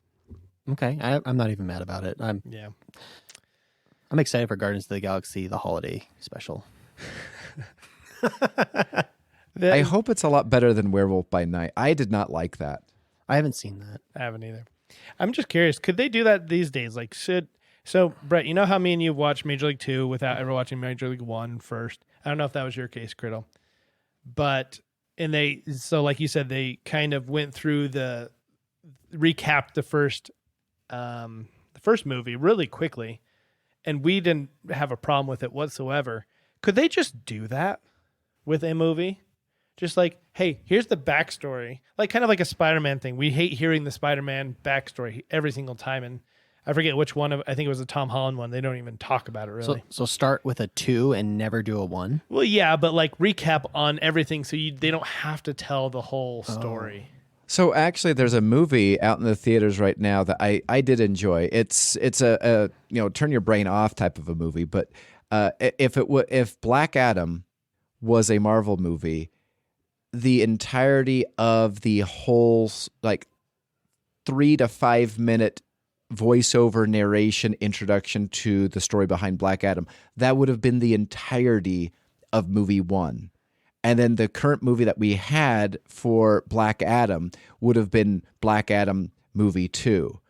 Okay, I'm not even mad about it. I'm excited for Guardians of the Galaxy, the holiday special. I hope it's a lot better than Werewolf by Night. I did not like that. I haven't seen that. I haven't either. I'm just curious. Could they do that these days? So Brett, you know how me and you watched Major League 2 without ever watching Major League 1 first? I don't know if that was your case, Criddle. But, like you said, they kind of went through recapped the first movie really quickly, and we didn't have a problem with it whatsoever. Could they just do that with a movie? Just hey, here's the backstory. Kind of like a Spider-Man thing. We hate hearing the Spider-Man backstory every single time. And I forget which one I think it was the Tom Holland one. They don't even talk about it really. So start with a 2 and never do a 1? Well, yeah, but recap on everything so they don't have to tell the whole story. So actually, there's a movie out in the theaters right now that I did enjoy. It's a turn your brain off type of a movie. But if Black Adam was a Marvel movie, the entirety of the whole 3 to 5 minute voiceover narration introduction to the story behind Black Adam, that would have been the entirety of movie 1. And then the current movie that we had for Black Adam would have been Black Adam movie 2.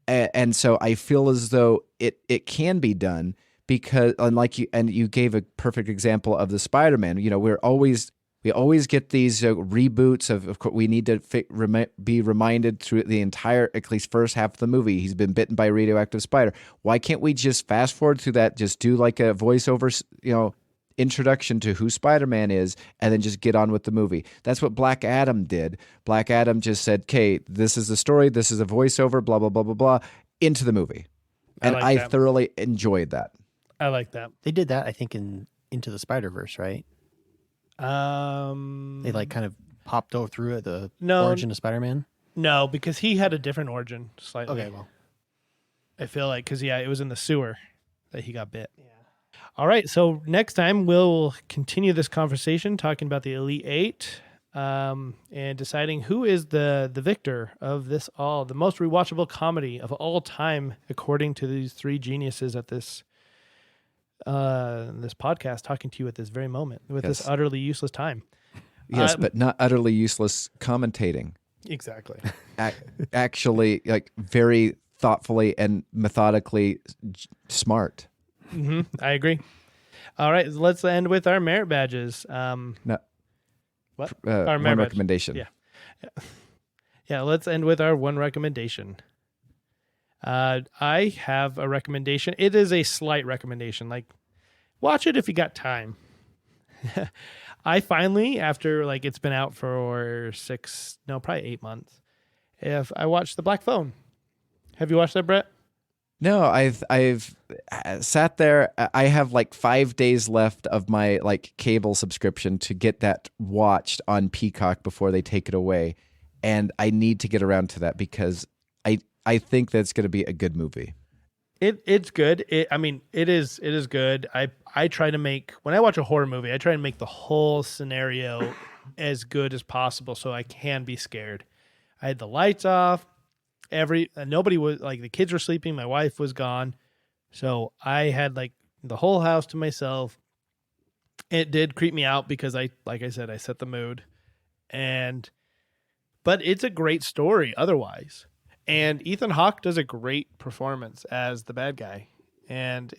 And so I feel as though it can be done because, you gave a perfect example of the Spider-Man. We always get these reboots of course, we need to be reminded through the entire, at least first half of the movie, he's been bitten by a radioactive spider. Why can't we just fast forward through that, just do like a voiceover, introduction to who Spider-Man is, and then just get on with the movie? That's what Black Adam did. Black Adam just said, okay, this is the story, this is a voiceover, blah, blah, blah, blah, blah, into the movie. And I thoroughly enjoyed that. I like that. They did that, I think, in Into the Spider-Verse, right? They kind of popped over through the origin of Spider-Man. No, because he had a different origin slightly. Okay, well, I feel like because it was in the sewer that he got bit. Yeah. All right, so next time we'll continue this conversation talking about the Elite Eight, and deciding who is the victor of this the most rewatchable comedy of all time, according to these three geniuses at this podcast, talking to you at this very moment with this utterly useless time. Yes, but not utterly useless commentating. Exactly. Actually, very thoughtfully and methodically smart. Mm-hmm. I agree. All right, let's end with our merit badges. What? Our one recommendation. Yeah. Let's end with our one recommendation. I have a recommendation. It is a slight recommendation. Watch it if you got time. I finally, after it's been out for probably 8 months, I watched The Black Phone. Have you watched that, Brett? No, I've sat there. I have 5 days left of my cable subscription to get that watched on Peacock before they take it away, and I need to get around to that because I think that's going to be a good movie. It's good. It is good. I try to make, when I watch a horror movie, I try to make the whole scenario as good as possible so I can be scared. I had the lights off. Nobody was, the kids were sleeping. My wife was gone. So I had the whole house to myself. It did creep me out because I set the mood, but it's a great story otherwise. And Ethan Hawke does a great performance as the bad guy. And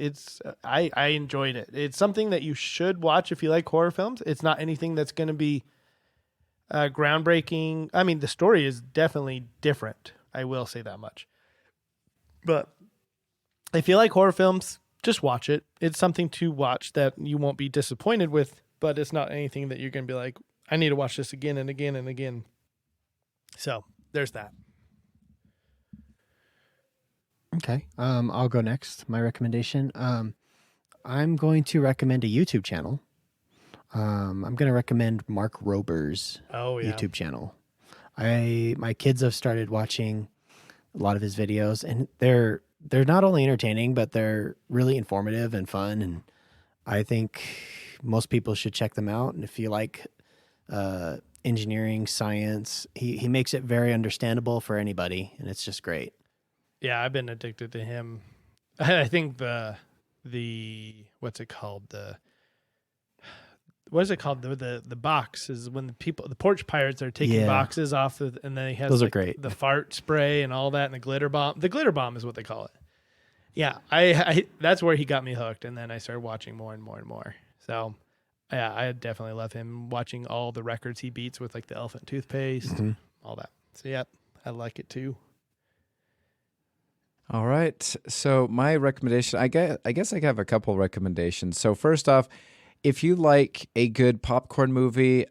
I enjoyed it. It's something that you should watch if you like horror films. It's not anything that's going to be groundbreaking. I mean, the story is definitely different. I will say that much. But if you like horror films, just watch it. It's something to watch that you won't be disappointed with, but it's not anything that you're going to be like, I need to watch this again and again and again. So there's that. Okay. I'll go next. My recommendation. I'm going to recommend a YouTube channel. I'm going to recommend Mark Rober's YouTube channel. My kids have started watching a lot of his videos, and they're not only entertaining, but they're really informative and fun. And I think most people should check them out. And if you like engineering, science, he makes it very understandable for anybody, and it's just great. Yeah, I've been addicted to him. I think the what's it called? What is it called? The box is when the porch pirates are taking boxes off, and then he has those are great. The fart spray and all that, and the glitter bomb. The glitter bomb is what they call it. Yeah, I that's where he got me hooked, and then I started watching more and more and more. So, yeah, I definitely love him. Watching all the records he beats with the elephant toothpaste, all that. So yeah, I like it too. All right. So my recommendation, I guess I have a couple recommendations. So first off, if you like a good popcorn movie,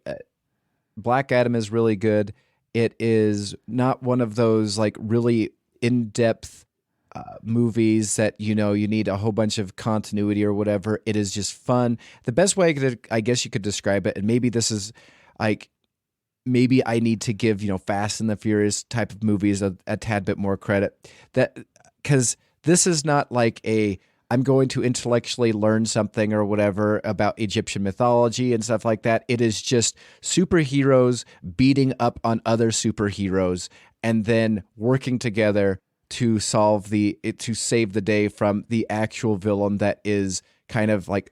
Black Adam is really good. It is not one of those really in-depth movies that, you need a whole bunch of continuity or whatever. It is just fun. The best way I guess you could describe it, and maybe this is maybe I need to give, Fast and the Furious type of movies a tad bit more credit. That because this is not like I'm going to intellectually learn something or whatever about Egyptian mythology and stuff like that. It is just superheroes beating up on other superheroes and then working together to save the day from the actual villain that is kind of like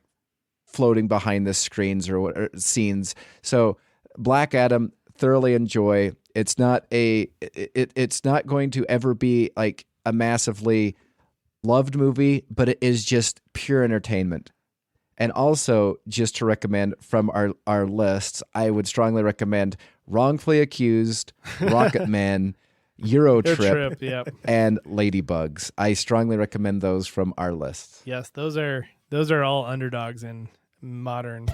floating behind the screens or scenes. So Black Adam, thoroughly enjoy. It's not it's not going to ever be like a massively loved movie, but it is just pure entertainment. And also, just to recommend from our lists, I would strongly recommend Wrongfully Accused, Rocket Man, Euro Trip, yep. and Ladybugs. I strongly recommend those from our lists. Yes, those are all underdogs in modern